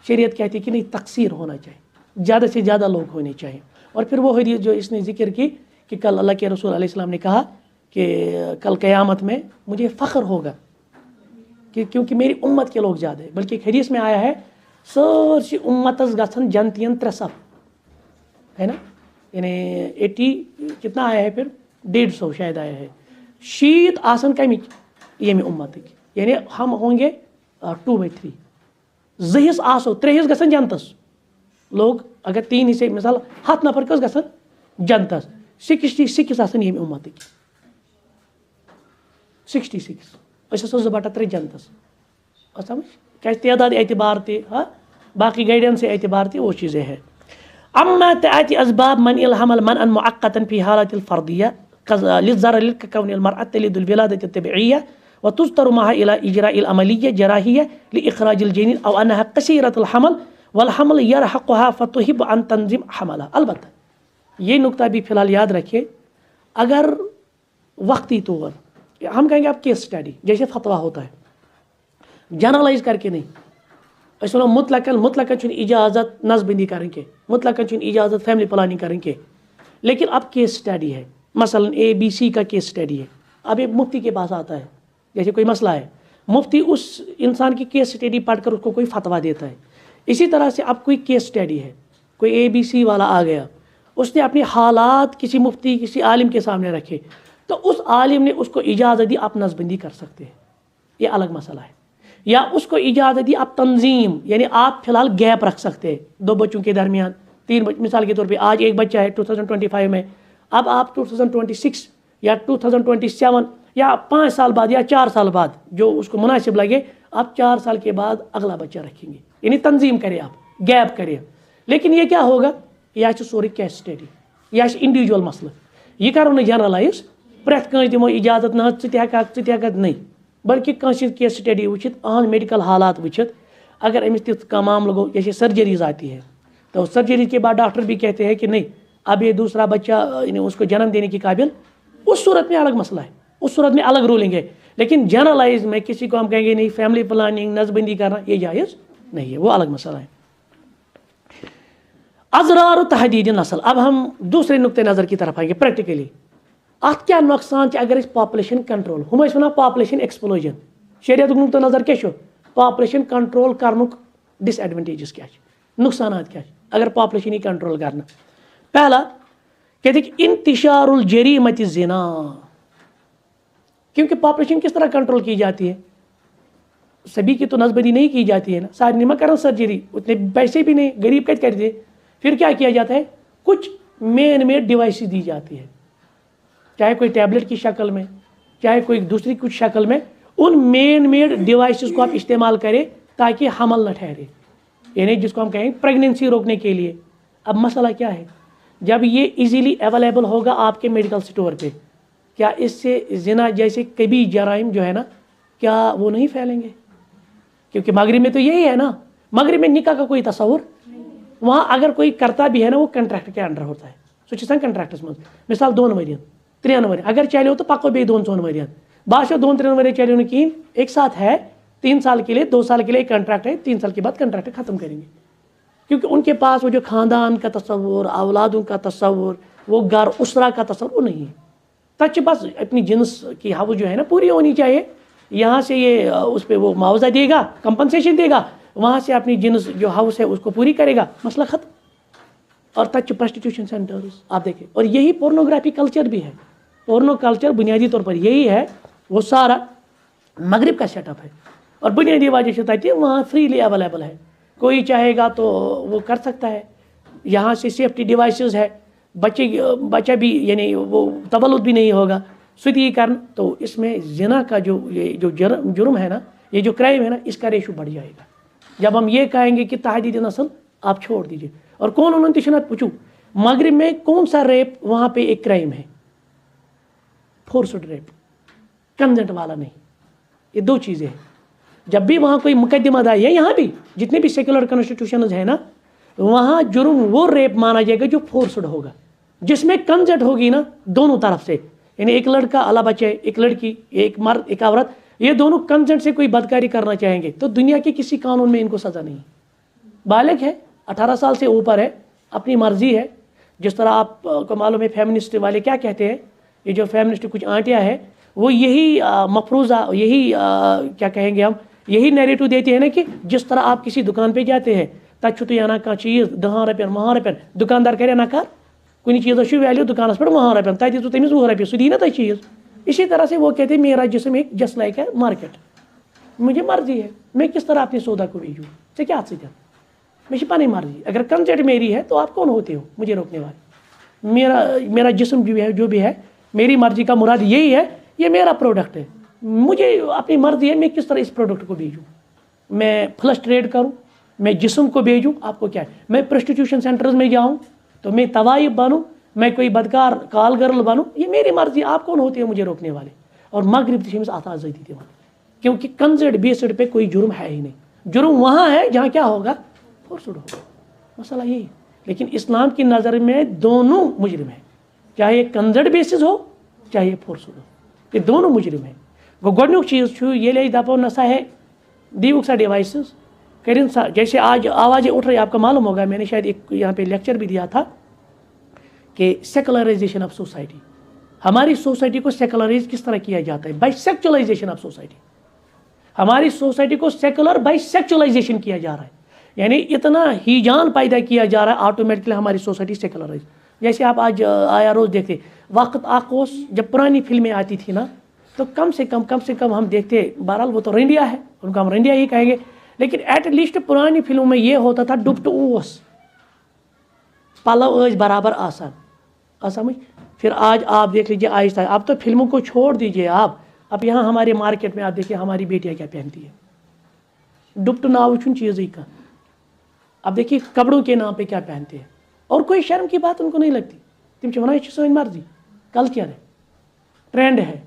شریعت کہتی ہے کہ نہیں, تقصیر ہونا چاہیے, زیادہ سے زیادہ لوگ ہونے چاہیے. اور پھر وہ حدیث جو اس نے ذکر کی کہ کل اللہ کے رسول علیہ السلام نے کہا کہ کل قیامت میں مجھے فخر ہوگا کہ کیونکہ میری امت کے لوگ زیادہ ہیں. بلکہ ایک حدیث میں آیا ہے سارسی امتس گژھن جنتین 3 صف ہے نا, یعنی 80 کتنا آیا ہے پھر 150 شاید آیا ہے. 60 آسن کمک ییٚمہِ امتک, یعنی ہم ہوں گے 2/3. 2 حصہٕ آسو 3 حصہٕ گژھن جنتس. لوگ اگر 3 حصے مثال 100 نفر کس گژھن جنتس, 66 آسن ییٚمہِ امتک. 66 أسۍ آسو 2/3 جنتس. سمجھ کیازِ تعداد اعتبار تہِ ہاں باقی گائیڈنس اعتبار تہِ وہ چیزیں ہے. اما تأتي اسباب منع الحمل منعا مؤقتا في حالات الفرديه للضرر ككون المرأة تلد الولادة الطبيعية وتضطر معها إلى إجراء العملية جراحية لإخراج الجنين أو أنها قصيرة الحمل والحمل يرهقها فتحب أن تنظم حملها. البتہ یہ نقطہ بھی فی الحال یاد رکھیے, اگر وقتی طور ہم کہیں گے آپ کیس اسٹڈی جیسے فتویٰ ہوتا ہے جنرلائز کر کے نہیں, اس ونو مطلقاً چھُنہٕ اجازت نظر بندی کریں کے, مطلقاً چھُنہٕ اجازت فیملی پلاننگ کریں کے, لیکن اب کیس اسٹڈی ہے, مثلا ABC کا کیس اسٹڈی ہے. اب ایک مفتی کے پاس آتا ہے, جیسے کوئی مسئلہ ہے, مفتی اس انسان کی کیس اسٹڈی پڑھ کر اس کو کوئی فتویٰ دیتا ہے. اسی طرح سے اب کوئی کیس اسٹڈی ہے, کوئی ABC والا آ گیا, اس نے اپنے حالات کسی مفتی کسی عالم کے سامنے رکھے, تو اس عالم نے اس کو اجازت دی آپ نظر بندی کر سکتے ہیں, یہ الگ مسئلہ ہے. یا اس کو اجازت دی آپ تنظیم, یعنی آپ فی الحال گیپ رکھ سکتے ہیں 2 بچوں کے درمیان, 3 مثال کے طور پہ آج ایک بچہ ہے 2025 میں, اب آپ 2026 یا 2027 یا 5 سال بعد یا 4 سال بعد جو اس کو مناسب لگے, آپ 4 سال کے بعد اگلا بچہ رکھیں گے, یعنی تنظیم کرے آپ, گیپ کرے. لیکن یہ کیا ہوگا, یہ سوری کیس اسٹڈی, یہ انڈیویجول مسئلہ, یہ کرو نا جنرلائز پرٛٮ۪تھ کٲنٛسہِ دِمو اجازت نہ ژٕ تہِ ہٮ۪ککھ نہیں, بلکہ کٲنٛسہِ ہٕنٛز کیس اسٹڈی وٕچھِتھ اہم میڈیکل حالات وٕچھِتھ اگر أمِس تیُتھ کانٛہہ معاملہ گو جیسے سرجریز آتی ہے تو سرجری کے بعد ڈاکٹر بھی کہتے ہیں کہ نہیں اب یہ دوسرا بچہ یعنی اس کو جنم دینے کے قابل, اس صورت میں الگ مسئلہ ہے, اس صورت میں الگ رولنگ ہے. لیکن جنرلائز میں کسی کو ہم کہیں گے نہیں فیملی پلاننگ نظر بندی کرنا یہ جائز نہیں ہے, وہ الگ مسئلہ ہے. اضرار و تحدید نسل, اب ہم دوسرے نقطۂ نظر کی طرف آئیں گے پریکٹیکلی. ات کیا نقصان اگر اس پاپولیشن کنٹرول ہم ونان پاپولیشن ایکسپلوجن, شریعت نقطہ نظر کیا پاپولیشن کنٹرول کرنک ڈس ایڈوانٹیجز کیا نقصانات کیا اگر پاپولیشن ہی کنٹرول کرنا. پہلا کہتے ہیں کہ انتشار الجریمت الزنا, کیونکہ پاپولیشن کس طرح کنٹرول کی جاتی ہے, سبھی کی تو نظر بندی نہیں کی جاتی ہے نا, سارے نہیں کرنا سرجری, اتنے پیسے بھی نہیں, غریب کٹ کرتے. پھر کیا کیا جاتا ہے, کچھ مین میڈ ڈیوائسز دی جاتی ہے, چاہے کوئی ٹیبلٹ کی شکل میں چاہے کوئی دوسری کچھ شکل میں, ان مین میڈ ڈیوائسز کو آپ استعمال کریں تاکہ حمل نہ ٹھہرے, یعنی جس کو ہم کہیں پریگنینسی روکنے کے لیے. اب مسئلہ کیا ہے, جب یہ ایزیلی اویلیبل ہوگا آپ کے میڈیکل سٹور پہ, کیا اس سے زنا جیسے کبھی جرائم جو ہے نا کیا وہ نہیں پھیلیں گے, کیونکہ مغرب میں تو یہی ہے نا, مغرب میں نکاح کا کوئی تصور, وہاں اگر کوئی کرتا بھی ہے نا وہ کنٹریکٹ کے انڈر ہوتا ہے, سو کنٹریکٹس من مثال 2 ؤرین 3 ؤرین اگر چلیو تو پکو بیٚیہِ 2-3 ؤرین, باسیو 2-3 ؤرین چلیو نہٕ کہین, ایک ساتھ ہے 3 سال کے لیے 2 سال کے لیے کنٹریکٹ ہے, 3 سال کے بعد کنٹریکٹ ختم کریں گے, کیونکہ ان کے پاس وہ جو خاندان کا تصور, اولادوں کا تصور, وہ گھر اسرا کا تصور وہ نہیں ہے. تچ بس اپنی جنس کی حو جو ہے نا پوری ہونی چاہیے, یہاں سے یہ اس پہ وہ معاوضہ دے گا, کمپنسیشن دے گا, وہاں سے اپنی جنس جو ہاؤس ہے اس کو پوری کرے گا, مسئلہ ختم. اور تچ پرسٹیٹیوشن سینٹرز آپ دیکھیں, اور یہی پورنوگرافی کلچر بھی ہے. پورنو کلچر بنیادی طور پر یہی ہے, وہ سارا مغرب کا سیٹ اپ ہے, اور بنیادی وجہ سے تاکہ وہاں فریلی اویلیبل ہے, کوئی چاہے گا تو وہ کر سکتا ہے. یہاں سے سیفٹی ڈیوائسز ہے, بچہ بھی یعنی وہ تولد بھی نہیں ہوگا ستی کرنا، تو اس میں زنا کا جو جرم ہے نا، یہ جو کرائم ہے نا، اس کا ریشو بڑھ جائے گا جب ہم یہ کہیں گے کہ تحدید نسل آپ چھوڑ دیجیے. اور کون انہوں نے پوچھو مغرب میں کون سا ریپ وہاں پہ ایک کرائم ہے؟ فورسڈ ریپ، کنسنٹ والا نہیں. یہ دو چیزیں ہیں. جب بھی وہاں کوئی مقدمہ دائی ہے، یہاں بھی جتنے بھی سیکولر کانسٹیٹیوشنز ہیں نا، وہاں جرم وہ ریپ مانا جائے گا جو فورسڈ ہوگا، جس میں کنسنٹ ہوگی نا دونوں طرف سے. یعنی ایک لڑکا اللہ بچے، ایک لڑکی، ایک مرد ایک عورت، یہ دونوں کنسنٹ سے کوئی بدکاری کرنا چاہیں گے تو دنیا کے کسی قانون میں ان کو سزا نہیں. بالغ ہے، 18 سال سے اوپر ہے، اپنی مرضی ہے. جس طرح آپ کو معلوم ہے فیمنسٹ والے کیا کہتے ہیں، یہ جو فیمنسٹ کچھ آنٹیاں ہیں وہ یہی مفروضہ، یہی کیا کہیں گے ہم، یہی نیریٹو دیتے ہیں نا کہ جس طرح آپ کسی دکان پہ جاتے ہیں تب چھو تو یا نا چیز 10 رۄپین 10 رۄپین دکاندار کرے نہ کر کن چیز ویلیو دکانس پہ 10 رۄپین تھی دو تمس 20 رۄپیہِ سُہ دی نا تھی چیز. اسی طرح سے وہ کہتے ہیں میرا جسم ایک جس لائک ہے مارکیٹ، مجھے مرضی ہے میں کس طرح اپنے سودا کو بیچوں، سے کیا سکتا مجھے پانی مرضی. اگر کنسنٹ میری ہے تو آپ کون ہوتے ہو مجھے روکنے والے؟ میرا جسم جو بھی ہے میری مرضی کا مراد یہی ہے، یہ میرا پروڈکٹ ہے، مجھے اپنی مرضی ہے میں کس طرح اس پروڈکٹ کو بیچوں. میں فلش ٹریڈ کروں، میں جسم کو بیچوں، آپ کو کیا ہے؟ میں پروسٹیٹیوشن سینٹرز میں جاؤں تو میں طوائف بنوں، میں کوئی بدکار کال گرل بنوں، یہ میری مرضی، آپ کون ہوتے ہیں مجھے روکنے والے؟ اور مغرب تھی آتا آزادی دے، کیونکہ کنسنٹ بیسڈ پہ کوئی جرم ہے ہی نہیں. جرم وہاں ہے جہاں کیا ہوگا؟ فورسڈ ہوگا. مسئلہ یہی. لیکن اسلام کی نظر میں دونوں مجرم ہیں، چاہے کنسنٹ بیسز ہو چاہے فورسڈ ہو، یہ دونوں مجرم ہیں. گۄڈنیُک چیز چھُ ییٚلہِ أسۍ دپو نسا ہے دیوک سا ڈیوائسز کریں سا، جیسے آج آوازیں اٹھ رہی، آپ کو معلوم ہوگا میں نے شاید ایک یہاں پہ لیکچر بھی دیا تھا کہ سیکولرائزیشن آف سوسائٹی. ہماری سوسائٹی کو سیکولرائز کس طرح کیا جاتا ہے؟ By secularisation of society. ہماری سوسائٹی کو سیکولر بائی سیکچولائزیشن کیا جا رہا ہے، یعنی اتنا ہی جان پیدا کیا جا رہا ہے آٹومیٹکلی ہماری سوسائٹی سیکولرائز. جیسے آپ آج آیا روز دیکھتے وقت آکوس جب پرانی فلمیں آتی تھی نا تو کم سے کم ہم دیکھتے، بہرحال وہ تو رنڈیا ہے، ان کو ہم رنڈیا ہی کہیں گے، لیکن ایٹ لیسٹ پرانی فلموں میں یہ ہوتا تھا ڈپٹ اوس پلو برابر آسان سمجھ. پھر آج آپ دیکھ لیجیے آہستہ، اب تو فلموں کو چھوڑ دیجیے آپ، اب یہاں ہمارے مارکیٹ میں آپ دیکھیے ہماری بیٹیاں کیا پہنتی ہے، ڈپٹ ناو چھن چیز ہی کا. اب دیکھیے کپڑوں کے نام پہ کیا پہنتے ہیں، اور کوئی شرم کی بات ان کو نہیں لگتی. تم ونان یہ سوئی مرضی، کلچر ہے، ٹرینڈ ہے،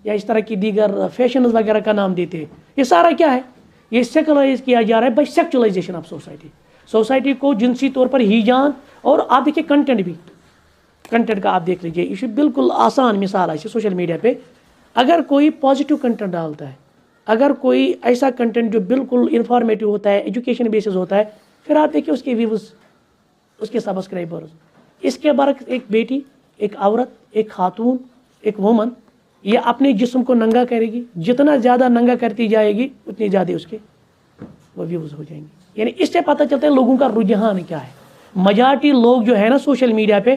یا اس طرح کی دیگر فیشنز وغیرہ کا نام دیتے ہیں. یہ سارا کیا ہے؟ یہ سیکولرائز کیا جا رہا ہے by secularisation of society. Society کو جنسی طور پر ہی جان. اور آپ دیکھیے کنٹینٹ بھی، کنٹینٹ کا آپ دیکھ لیجیے، یہ بالکل آسان مثال ہے سوشل میڈیا پہ. اگر کوئی پازیٹیو کنٹینٹ ڈالتا ہے، اگر کوئی ایسا کنٹینٹ جو بالکل انفارمیٹیو ہوتا ہے، ایجوکیشن بیسز ہوتا ہے، پھر آپ دیکھیے اس کے ویوز، اس کے سبسکرائبرز. اس کے برعکس ایک بیٹی، ایک عورت، ایک خاتون، ایک وومن یہ اپنے جسم کو ننگا کرے گی، جتنا زیادہ ننگا کرتی جائے گی اتنی زیادہ اس کے وہ ویوز ہو جائیں گے. یعنی اس سے پتہ چلتا ہے لوگوں کا رجحان کیا ہے. میجارٹی لوگ جو ہے نا سوشل میڈیا پہ،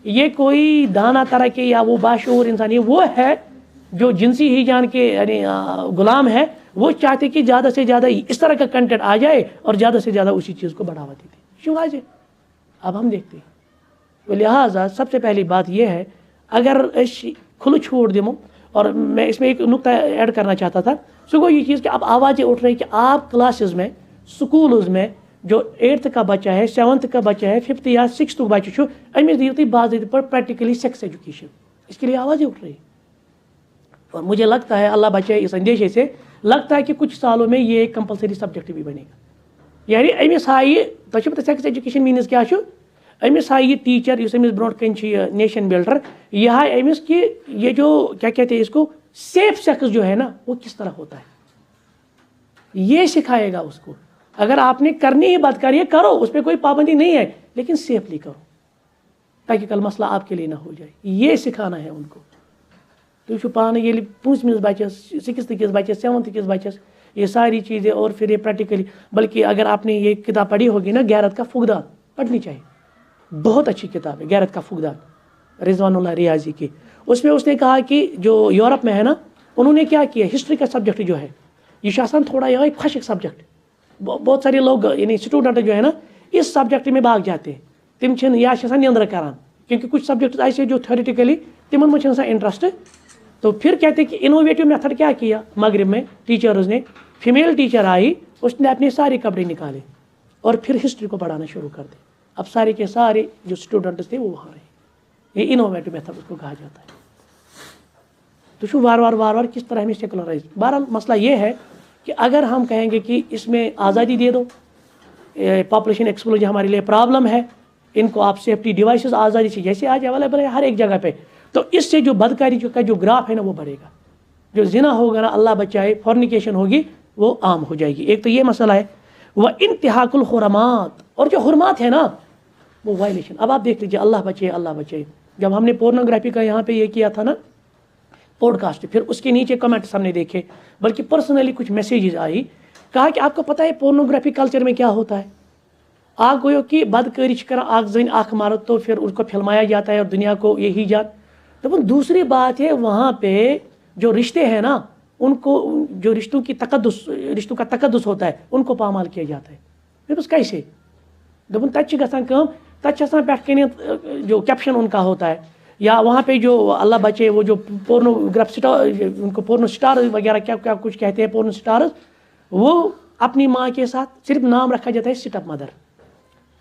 یہ کوئی دانا طرح کے یا وہ باشعور انسان، یہ وہ ہے جو جنسی ہی جان کے یعنی غلام ہے. وہ چاہتے کہ زیادہ سے زیادہ اس طرح کا کنٹینٹ آ جائے اور زیادہ سے زیادہ اسی چیز کو بڑھاوا دیتے. کیوں آج اب ہم دیکھتے ہیں. تو لہٰذا سب سے پہلی بات یہ ہے، اگر کھل چھوڑ دوں، اور میں اس میں ایک نقطہ ایڈ کرنا چاہتا تھا، سو گو یہ چیز کہ اب آوازیں اٹھ رہی کہ آپ کلاسز میں، سکولز میں جو 8th کا بچہ ہے، 7th کا بچہ ہے، 5th یا 6th بچہ چھو امس دیو تھی باضابطہ پر پریکٹیکلی سیکس ایجوکیشن. اس کے لیے آوازیں اٹھ رہی. اور مجھے لگتا ہے اللہ بچائے اس اندیشے سے، لگتا ہے کہ کچھ سالوں میں یہ ایک کمپلسری سبجیکٹ بھی بنے گا. یعنی امس ہائے تو سیکس ایجوکیشن مینز کیا چھو، امس ہائے یہ ٹیچر اس امس برونٹ کن نیشن بلڈر، یہ ہائے امس کہ یہ جو کیا کہتے ہیں اس کو سیف سیکس جو ہے نا وہ کس طرح ہوتا ہے، یہ سکھائے گا اس کو. اگر آپ نے کرنی ہی بدکاری ہے کرو، اس پہ کوئی پابندی نہیں ہے، لیکن سیفلی کرو تاکہ کل مسئلہ آپ کے لیے نہ ہو جائے. یہ سکھانا ہے ان کو. تو پانے یہ 5 بچس، 6th کس بچس، 7th کس بچس، یہ ساری چیزیں. اور پھر یہ پریکٹیکلی، بلکہ اگر آپ نے یہ کتاب پڑھی ہوگی نا غیرت کا فقدان، پڑھنی چاہیے، بہت اچھی کتاب ہے غیرت کا فقدان رضوان اللہ ریاضی کی. اس میں اس نے کہا کہ جو یورپ میں ہے نا انہوں نے کیا کیا، ہسٹری کا سبجیکٹ جو ہے یہ آسان تھوڑا یہ خشک سبجیکٹ. بہت سارے لوگ یعنی اسٹوڈنٹ جو ہے نا اس سبجیکٹ میں بھاگ جاتے ہیں، تم یہ نندر کران کیونکہ کچھ سبجیکٹس ایسے جو تھیوریٹیکلی تمن میں چھنہ انٹرسٹ. تو پھر کہتے ہیں کہ انوویٹو میتھڈ کیا کیا مغرب میں ٹیچرز نے. فیمیل ٹیچر آئی, اس نے اپنے سارے کپڑے نکالے اور پھر ہسٹری کو پڑھانا شروع کر دیا. اب سارے کے سارے جو اسٹوڈنٹس تھے وہ وہاں رہے. یہ انوویٹو میتھڈ اس کو کہا جاتا ہے. تو وار وار کس طرح ہمیں سیکولرائز. بہرحال مسئلہ یہ ہے کہ اگر ہم کہیں گے کہ اس میں آزادی دے دو, پاپولیشن ایکسپلوژن ہمارے لیے پرابلم ہے, ان کو آپ سیفٹی ڈیوائسز آزادی سے جیسے آج اویلیبل ہے ہر ایک جگہ پہ, تو اس سے جو بدکاری کا جو گراف ہے نا وہ بڑھے گا. جو زنا ہوگا نا, اللہ بچائے, فورنیکیشن ہوگی, وہ عام ہو جائے گی. ایک تو یہ مسئلہ ہے. وہ انتہاک الحرمات, اور جو حرمات ہے نا وہ وائلیشن. اب آپ دیکھ لیجیے, اللہ بچے اللہ بچے. جب ہم نے پورنوگرافی کا یہاں پہ یہ کیا تھا نا پوڈ کاسٹ, پھر اس کے نیچے کمنٹس ہم نے دیکھے, بلکہ پرسنلی کچھ میسیجز آئی, کہا کہ آپ کو پتہ ہے پورنوگرافی کلچر میں کیا ہوتا ہے. آگ گویو کہ بدکاری کرا آگ زن آخ مرد, تو پھر اس کو فلمایا جاتا ہے اور دنیا کو یہی جان. تو دوسری بات ہے وہاں پہ جو رشتے ہیں نا, ان کو جو رشتوں کا تقدس ہوتا ہے ان کو پامال کیا جاتا ہے. پھر بس کیسے دپن تت گژھان کام, تت آسان پٮ۪ٹھ کنیتھ جو کیپشن ان کا ہوتا ہے, یا وہاں پہ جو اللہ بچے وہ جو پورنوگراف سٹار, ان کو پورنو سٹار وغیرہ کیا کیا کچھ کہتے ہیں پورنو سٹارز, وہ اپنی ماں کے ساتھ صرف نام رکھا جاتا ہے سٹ اپ مدر,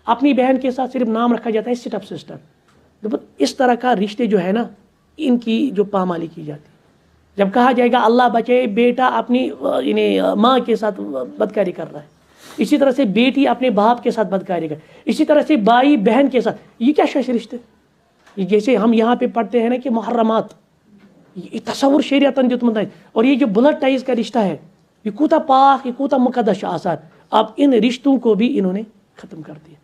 اپنی بہن کے ساتھ صرف نام رکھا جاتا ہے سٹ اپ سسٹر. اس طرح کا رشتے جو ہے نا ان کی جو پامالی کی جاتی ہے. جب کہا جائے گا اللہ بچے بیٹا اپنی یعنی ماں کے ساتھ بدکاری کر رہا ہے, اسی طرح سے بیٹی اپنے باپ کے ساتھ بدکاری کر, اسی طرح سے بھائی بہن کے ساتھ, یہ کیا شش رشتے. جیسے ہم یہاں پہ پڑھتے ہیں نا کہ محرمات, یہ تصور شریعتن دیتمت ہے, اور یہ جو بلڈ ٹائز کا رشتہ ہے یہ کوتا پاک, یہ کوتا مقدس آسان. اب ان رشتوں کو بھی انہوں نے ختم کر دیا,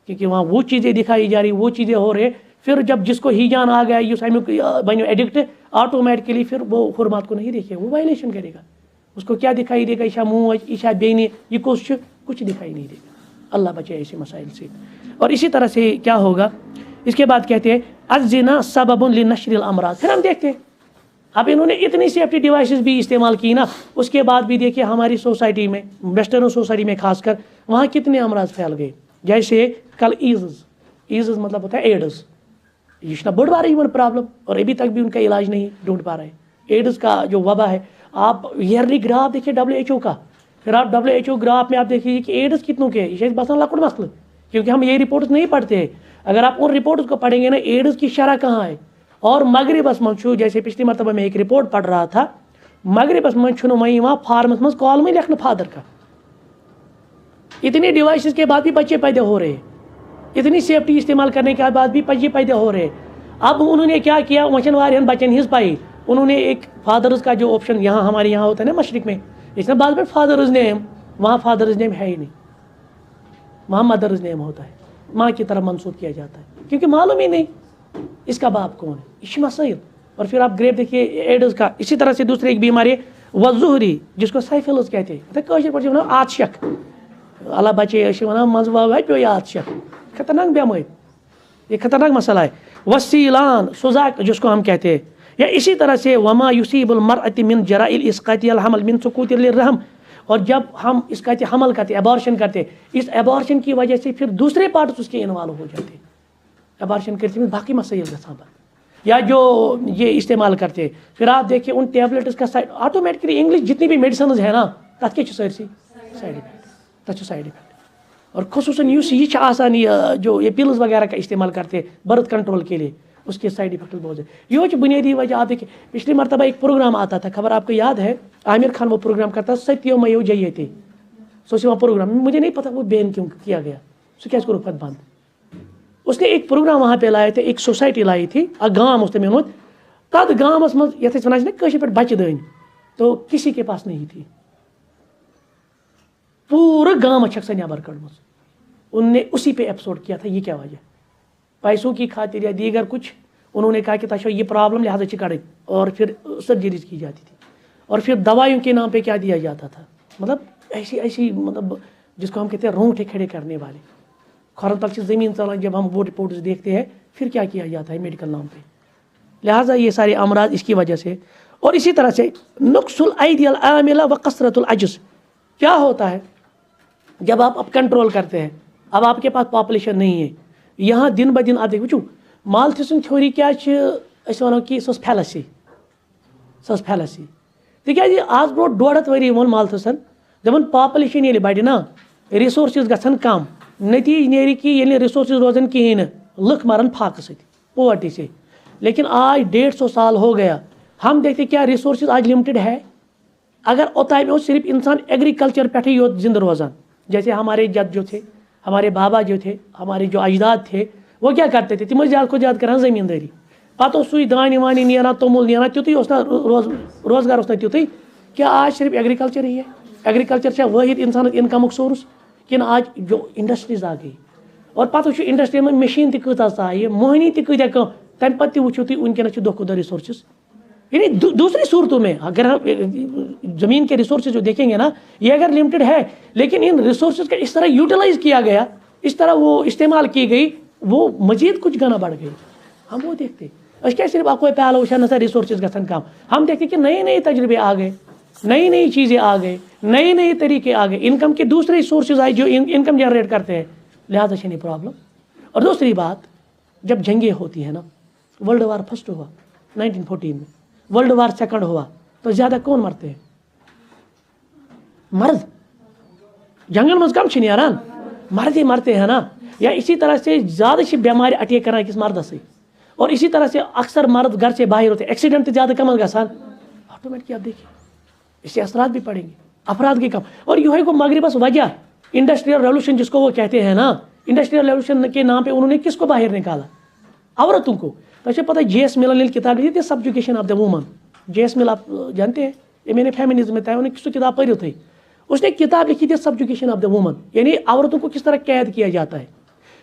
کیونکہ وہاں وہ چیزیں دکھائی جا رہی, وہ چیزیں ہو رہے. پھر جب جس کو ہی جان آ گیا, یہ امیک بنو ایڈکٹ, آٹومیٹکلی پھر وہ حرمات کو نہیں دیکھے, وہ وائلیشن کرے گا. اس کو کیا دکھائی دے گا, عشا موج عشا بینی, یہ کچھ دکھائی نہیں دے گا. اللہ بچے ایسے مسائل سے. اور اسی طرح سے کیا ہوگا, اس کے بعد کہتے ہیں الزنا سبب لنشر الامراض. پھر ہم دیکھتے ہیں اب انہوں نے اتنی سیفٹی ڈیوائسز بھی استعمال کی نا, اس کے بعد بھی دیکھیے ہماری سوسائٹی میں, ویسٹرن سوسائٹی میں خاص کر, وہاں کتنے امراض پھیل گئے. جیسے کل ایزز مطلب ہوتا ہے ایڈز, یہ نا بڑھ بار ایون پرابلم, اور ابھی تک بھی ان کا علاج نہیں ڈھونڈ پا رہے ہیں. ایڈز کا جو وبا ہے, آپ ایئرلی گراف دیکھیے WHO کا, پھر آپ WHO گراف میں آپ دیکھیے کہ ایڈز کتنوں کے, یہ بسان لکڑ مسئلہ, کیونکہ ہم یہ رپورٹس نہیں پڑھتے ہیں. اگر آپ ان رپورٹس کو پڑھیں گے نا, ایڈز کی شرح کہاں ہے. اور مغربس منچو, جیسے پچھلی مرتبہ میں ایک رپورٹ پڑھ رہا تھا, مغربس منچو وہیں وہاں فارمس من کالم لکھنا فادر کا. اتنی ڈیوائسز کے بعد بھی بچے پیدا ہو رہے ہیں, اتنی سیفٹی استعمال کرنے کے بعد بھی بچے پیدا ہو رہے ہیں. اب انہوں نے کیا کیا, وچن وارین بچن ہز پائی, انہوں نے ایک فادرز کا جو آپشن یہاں ہمارے یہاں ہوتا ہے نا مشرق میں, اس میں بعد میں فادرز نیم, وہاں فادرز نیم ہے ہی نہیں, وہاں مدرز نیم ہوتا ہے, ماں کی طرف منسوخ کیا جاتا ہے, کیونکہ معلوم ہی نہیں اس کا باپ کون ہے. اس مسائل. اور پھر آپ گریپ دیکھیے ایڈز کا. اسی طرح سے دوسری ایک بیماری وظہری, جس کو سائفلز کہتے ہیں, آتشک, اللہ بچے مزہ پہ آتشک, خطرناک بیماری, یہ خطرناک مسئلہ ہے. وسیلان سوزاک جس کو ہم کہتے ہیں, یا اسی طرح سے وما یصیب المرأة من جرائل اسقاط الحمل من سقوط الرحم, اور جب ہم اسقاط حمل کرتے, ابارشن کرتے, اس ابارشن کی وجہ سے پھر دوسرے پارٹس اس کے انوالو ہو جاتے ہیں. ابارشن کرتے میں باقی مسائل گژھان, یا جو یہ استعمال کرتے, پھر آپ دیکھیے ان ٹیبلٹس کا سائڈ آٹومیٹکلی انگلش جتنی بھی میڈیسنز ہے نا تک کے سرسی سائڈ افیکٹ, تک سائڈ افیکٹ. اور خصوصاً یہ آسان جو یہ پلز وغیرہ کا استعمال کرتے برتھ کنٹرول کے لیے, اس کے سائڈ افیکٹ بہت ہے. یہ بنیادی وجہ. آپ دیکھیں پچھلی مرتبہ ایک پروگرام آتا تھا, خبر آپ کو یاد ہے, عامر خان وہ پروگرام کرتا, ستیو میو جیتے, سوچے وہ پروگرام, مجھے نہیں پتا وہ بین کیوں کیا گیا, سو کیا اس کو رخت بند. اس نے ایک پروگرام وہاں پہ لائے تھے, ایک سوسائٹی لائی تھی, گام اس نے مونت, تب گامس مز یت ونان کشر پہ بچہ دین, تو کسی کے پاس نہیں تھی, پورا گام چھک سا نیبر کڑمت. ان نے اسی پہ ایپیسوڈ کیا تھا. یہ کیا وجہ, پیسوں کی خاطر یا دیگر کچھ, انہوں نے کہا کہ تاشو یہ پرابلم لہٰذا چکڑ, اور پھر سرجریز کی جاتی تھی, اور پھر دوائیوں کے نام پہ کیا دیا جاتا تھا, مطلب ایسی مطلب جس کو ہم کہتے ہیں رونگٹے کھڑے کرنے والے. کھورن تک زمین چلان, جب ہم وہ رپورٹس دیکھتے ہیں پھر کیا کیا جاتا ہے میڈیکل نام پہ. لہٰذا یہ سارے امراض اس کی وجہ سے. اور اسی طرح سے نقص الایدی العاملہ و کثرت العجز. کیا ہوتا ہے جب آپ اب کنٹرول کرتے ہیں, اب آپ کے پاس پاپولیشن نہیں ہے, یہاں دن بہ دن آپ دیکھ وچو مالتھسن تھیوری کیا ونو کہ سہ فیلسی فیلسی تکیازِ آز برونٛٹھ 150 ؤری ووٚن مالتھسن دپان پاپولیشن ییٚلہِ بڑِ نا ریسورسز گژھن کم نتیجہ نیرِ کہ ییٚلہِ ریسورسز روزن کہیٖنۍ نہٕ لُکھ مرن فاقہ سۭتۍ پوورٹی سے لیکن آج 150 سال ہو گیا ہم دیکھتے کیا ریسورسز آج لمیٹڈ ہے اگر اوتانۍ اوس صرف انسان ایگریکلچر پہ یوت زندہ روزان جیسے ہمارے جد جو تھے ہمارے بابا جو تھے ہمارے جو اجداد تھے وہ کیا کرتے تھے تم زیادہ کھۄتہٕ زیادہ کران زمینداری پتہٕ اوس سُے دانہِ وانہِ نیران توٚمُل نیران تیُتُے اوس نا روزگار اوس نا تیُتُے کیا آج صرف ایگریکلچر ہی ہے ایگریکلچر چھا واحد انسانس انکمُک سورس کنہ آج جو انڈسٹریز آ گئی اور پتہٕ وٕچھو انڈسٹری منٛز مشیٖن تہِ کۭژاہ ژایہِ موہنی تہِ کۭتیاہ کم تمہِ پتہٕ تہِ وٕچھو تُہۍ وٕنکیٚنس چھِ دۄہ کھۄتہٕ دۄہ ریسورسز یعنی دوسری صورتوں میں اگر ہم زمین کے ریسورسز جو دیکھیں گے نا یہ اگر لمیٹڈ ہے لیکن ان ریسورسز کا اس طرح یوٹیلائز کیا گیا اس طرح وہ استعمال کی گئی وہ مزید کچھ گنا بڑھ گئی ہم وہ دیکھتے کیا صرف اکوے پہلو وچھان سا ریسورسز گژھن کم ہم دیکھتے کہ نئے نئے تجربے آ گئے نئی نئی چیزیں آ گئے نئے نئے طریقے آ گئے انکم کے دوسرے سورسز آئے جو انکم جنریٹ کرتے ہیں لہٰذا چھنی پرابلم اور دوسری بات جب جنگیں ہوتی ہیں نا ورلڈ وار فرسٹ ہوا 1914 میں ورلڈ وار سیکنڈ ہوا تو زیادہ کون مرتے ہیں مرد جنگن مز کم نیران مرد ہی مرتے ہیں نا یا اسی طرح سے زیادہ بیمار اٹیک کران أکِس مردس سے اور اسی طرح سے اکثر مرد گھر سے باہر ہوتے ایکسیڈنٹ زیادہ کم گژھان آٹومیٹکلی آپ دیکھیے اس سے اثرات بھی پڑیں گے افراد کے کم اور یہ گو مغربس وجہ انڈسٹریل ریولوشن جس کو وہ کہتے ہیں نا انڈسٹریل ریولوشن کے نام پہ انہوں نے کس کو باہر نکالا عورتوں کو تو پتہ جے ایس ملن نے کتاب لکھی تھی subjugation of the women J S Mill آپ جانتے ہیں یہ میں نے فیمنزم میں تھا انہوں نے کس کتاب پڑھی تھی اس نے کتاب لکھی تھی سبجوکیشن آف دا وومن یعنی عورتوں کو کس طرح قید کیا جاتا ہے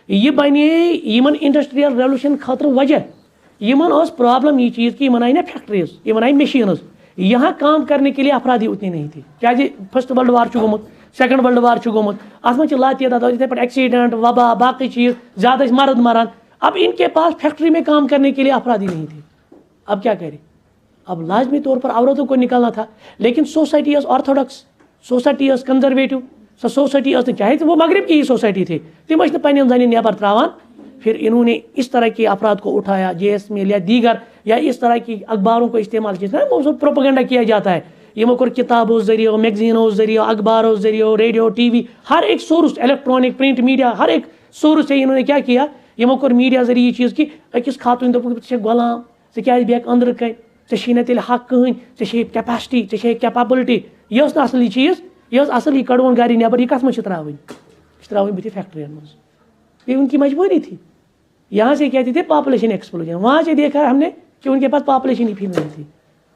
یہ بنے یمن انڈسٹریل ریولوشن خاطر وجہ یمن اس پرابلم یہ چیز کہ یمن آئی نا فیکٹریز یمن آئی مشینز یہاں کام کرنے کے لیے افرادی اتنی نہیں تھی کیا جی فرسٹ ورلڈ وار گومت سیکنڈ ورلڈ وار گومت ات من لا تعداد یتھے پہ ایکسیڈنٹ وبا باقی چیز زیادہ مرد مران اب ان کے پاس فیکٹری میں کام کرنے کے لیے افرادی نہیں تھے اب کیا کرے اب لازمی طور پر عورتوں کو نکالنا تھا لیکن society is orthodox society is conservative so society is چاہے وہ مغرب کی ہی سوسائٹی تھی تم پن زنی نیبر تراوان پھر انہوں نے اس طرح کے افراد کو اٹھایا جے ایس میل یا دیگر یا اس طرح کی اخباروں کو استعمال کیا وہ سب پروپیگنڈا کیا جاتا ہے یہ کور کتابوں ذریعہ میگزینوں ذریعہ اخباروں ذریعہ ریڈیو ٹی وی ہر ایک سورس الیکٹرانک پرنٹ میڈیا ہر ایک سورس سے انہوں نے کیا کیا یہ کور میڈیا ذریعہ یہ چیز کہ أکِس خاتون دے غلام ژٕ بیک اندر کن ژے تیل حق کہین ژے کیپیسٹی ژے کیپابلٹی یہ اصل یہ چیز یہ اصل یہ کڑون گھر نبر یہ کت من تراؤن یہ تراؤن بتھ فیکٹرین مز یہ ان کی مجبوری تھی یہاں سے کہتے تھے پاپولیشن ایکسپلوژن وہاں سے دیکھا ہم نے کہ ان کے پاس پاپولیشن ہی پھر نہیں تھی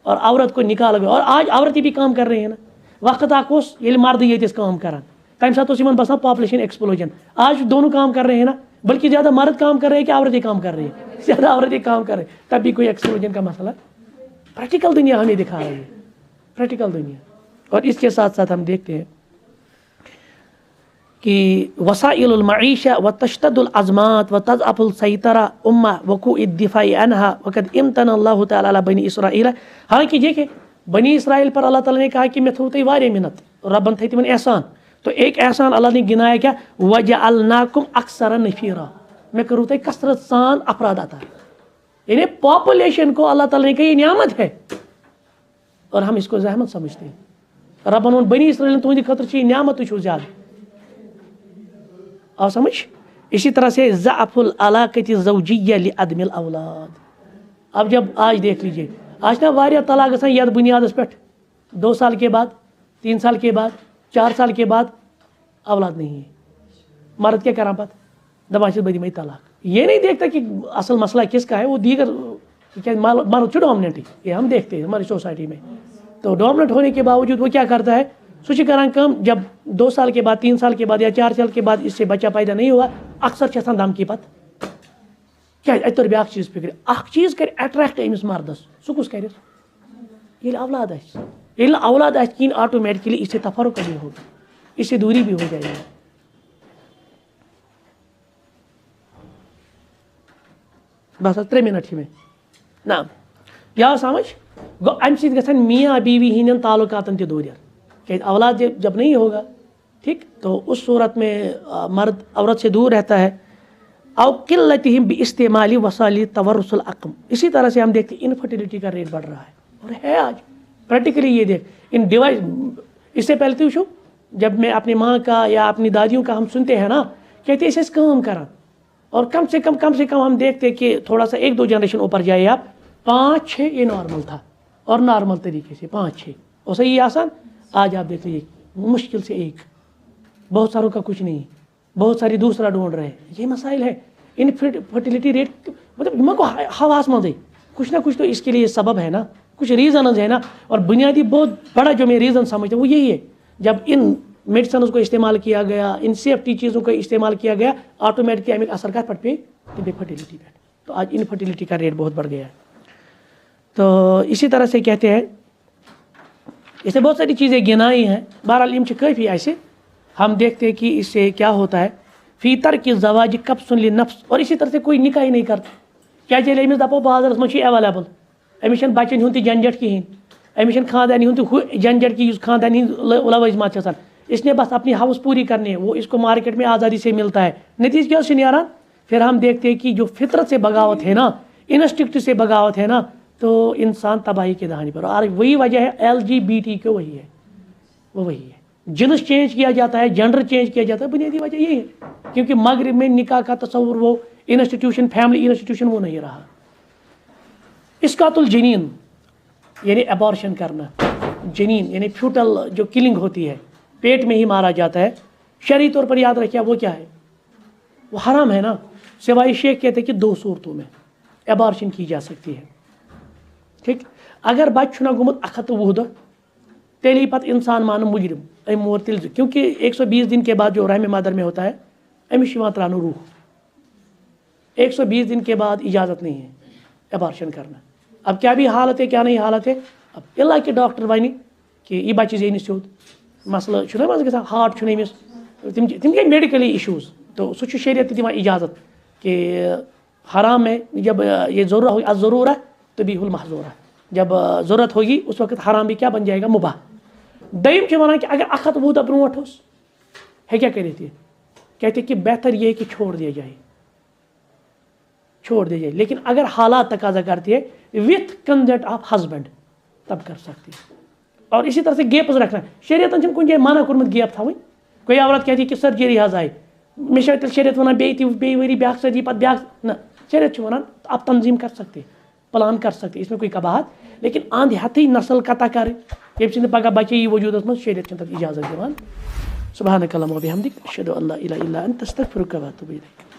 اور عورت کو نکالا گیا اور آج عورتیں بھی کام کر رہی ہیں نا وقت اک یل مرد یتس کام کران تمہ سات بسان پاپولیشن ایکسپلوژن آج دونوں کام کر رہے ہیں نا بلکہ زیادہ مرد کام کر رہے ہیں کہ عورتیں کام کر رہی ہیں زیادہ عورتیں کام کر رہے ہیں تب بھی کوئی ایکسپلوژن کا مسئلہ پریکٹیکل دنیا ہمیں دکھا رہی ہے پریکٹیکل دنیا اور اس کے ساتھ ساتھ ہم دیکھتے ہیں کہ وسائل المعیشہ و تشتد الازمات و تضعف السیطرہ امہ وقوع الدفاع عنها وقد امتن اللہ تعالیٰ علی بنی اسرائیل حالانکہ دیکھیں بنی اسرائیل پر اللہ تعالیٰ نے کہا کہ میں تھو تھی واریاہ منت ربن تھے تمن احسان تو ایک احسان اللہ نے گنایا کیا وجعلناکم اکثر نفیرا میں کروں تھی کثرت سان افراد عطا یعنی پاپولیشن کو اللہ تعالیٰ نے کہا یہ نعمت ہے اور ہم اس کو زحمت سمجھتے ہیں ربن ون بنی اسرائیل تہندِ خاطر چھ نعمت تہ زیادہ آو سمجھ اسی طرح سے ضعف العلاقۃ الزوجیہ لعدم الاولاد اب جب آج دیکھ لیجئے آج نا واریاہ طلاق گژھان یتھ بنیادس پہ 2 سال کے بعد 3 سال کے بعد 4 سال کے بعد اولاد نہیں ہے مرد کیا کران پتہ دپان چھس بہ دمے طلاق یہ نہیں دیکھتا کہ اصل مسئلہ کس کا ہے وہ دیگر مرد چھُ ڈومننٹ یہ ہم دیکھتے ہیں ہماری سوسائٹی میں تو ڈومننٹ ہونے کے باوجود وہ کیا کرتا ہے سہ کران کم جب 2 سال کے بعد 3 سال کے بعد یا 4 سال کے بعد اس سے بچہ پیدا نہیں ہوا اکثر چھسان دھمکی پتہ کیا اتر بیاکھ چیز فکر اخ چیز کر اٹریکٹ امس مردس سہ کس کر یل اولاد آس یل اولاد آس کہین آٹومیٹکلی اس سے تفرق بھی ہوگا اس سے دوری بھی ہو جائے گی بس 3 منٹ ہی میں نا یا سمجھ گو امہ سۭتۍ گژھن میاں بیوی ہندین تعلقاتن تہ دوٗریر کہ اولاد جب نہیں ہوگا ٹھیک تو اس صورت میں مرد عورت سے دور رہتا ہے او قلتہم باستعمال وسائل تورث العقم. اسی طرح سے ہم دیکھتے ہیں انفرٹیلٹی کا ریٹ بڑھ رہا ہے اور ہے آج پریکٹیکلی. یہ دیکھ ان ڈیوائس اس سے پہلے تو وچھو جب میں اپنی ماں کا یا اپنی دادیوں کا ہم سنتے ہیں نا کہتے اسے کام کرا اور کم سے کم ہم دیکھتے کہ تھوڑا سا 1-2 جنریشن اوپر جائے آپ 5-6 یہ نارمل تھا اور نارمل طریقے سے 5-6 اور صحیح آسان. آج آپ دیکھ لیجیے مشکل سے 1, بہت ساروں کا کچھ نہیں, بہت ساری دوسرا ڈھونڈ رہے ہیں. یہ مسائل ہے. انفرٹیلٹی ریٹ مطلب کو حواس مند ہے کچھ نہ کچھ تو اس کے لیے سبب ہے نا, کچھ ریزنز ہے نا. اور بنیادی بہت بڑا جو میں ریزن سمجھتا ہوں وہ یہی ہے جب ان میڈیسنز کو استعمال کیا گیا, ان سیفٹی چیزوں کو استعمال کیا گیا, آٹومیٹکلی امیک اثر کر پٹ پہ بے فرٹیلٹی پہ. تو آج انفرٹیلٹی کا ریٹ بہت بڑھ گیا ہے. تو اسی طرح سے کہتے ہیں اس سے بہت ساری چیزیں گنائی ہیں. بہرحال علم کافی ایسے ہم دیکھتے ہیں کہ اس سے کیا ہوتا ہے فی ترک الزواج قبض للنفس. اور اسی طرح سے کوئی نکاح ہی نہیں کرتا. کیا چلے امس دپو بازرس مجھ ایویلیبل امس بچن ہند جھنجٹ کہین, امس خاندانی ہند جھنجٹ کی خاندانی لوازمات آسان. اس نے بس اپنی ہاؤس پوری کرنی ہے, وہ اس کو مارکیٹ میں آزادی سے ملتا ہے. نتیجہ کیا نیران پھر ہم دیکھتے ہیں کہ جو فطرت سے بغاوت ہے نا, انسٹنکٹ سے بغاوت ہے نا, تو انسان تباہی کے دہانے پر. اور وہی وجہ ہے LGBT وہی ہے, وہ وہی ہے. جنس چینج کیا جاتا ہے, جنڈر چینج کیا جاتا ہے, بنیادی وجہ یہی ہے کیونکہ مغرب میں نکاح کا تصور وہ انسٹیٹیوشن فیملی انسٹیٹیوشن وہ نہیں رہا. اسقاط الجنین یعنی ابارشن کرنا, جنین یعنی فیوٹل جو کلنگ ہوتی ہے, پیٹ میں ہی مارا جاتا ہے. شرعی طور پر یاد رکھیا وہ کیا ہے, وہ حرام ہے نا. سوائے شیخ کہتے ہیں کہ 2 صورتوں میں ابارشن کی جا سکتی ہے. ٹھیک, اگر بچہ چھنا گومت 120 دہ تیلی پت انسان مان مجرم ام مور تل, کیونکہ 120 دن کے بعد جو رحم مادر میں ہوتا ہے امس ترانو روح. 120 دن کے بعد اجازت نہیں ہے ابارشن کرنا. اب کیا بھی حالت ہے کیا نہیں حالت ہے, اب اللہ کے ڈاکٹر ونہ کہ یہ بچہ زینہ سیود مسئلہ چھنا مز گژھان ہارٹ چھُنہٕ أمِس, تم گئی میڈیکلی ایشوز. تو سہ شریعت دِوان اجازت کہ حرام ہے جب یہ ضرورہ تبیح المحظورہ, جب ضرورت ہوگی اس وقت حرام بھی کیا بن جائے گا, مباح. دیم ونان کہ اگر 120 دہ برونٹ ہے کیا کرے تھے, کہتے کہ بہتر یہ کہ چھوڑ دیا جائے, چھوڑ دیا جائے. لیکن اگر حالات تقاضا کرتی ہے وتھ کنسنٹ آف ہسبینڈ تب کر سکتی ہے. اور اسی طرح سے گیپز رکھنا, شریعتن چھُنہٕ کُنہِ جایہِ منع کوٚرمُت گیپ تھاوٕنۍ. کوئی عورت کہتی کہ سرجری حظ آئی, مے چھا تیٚلہِ شریعت ونان بیٚیہِ ؤری بیٛاکھ سرجری پتہٕ بیٛاکھ, نہ شریعت چھُ ونان آپ تنظیم کر سکتے, پلان کر سکتے, اس میں کوئی قباحت. لیکن اند ہیتھٕے نسل قطع کرٕنۍ ییٚمہِ سۭتۍ پگاہ بچے یی وجوٗدس منٛز, شریعت چھُنہٕ تتھ اجازت دِوان. سبحانک اللہم وبحمدک اشہدو ان لا الہ الا انت استغفرک واتوب الیک.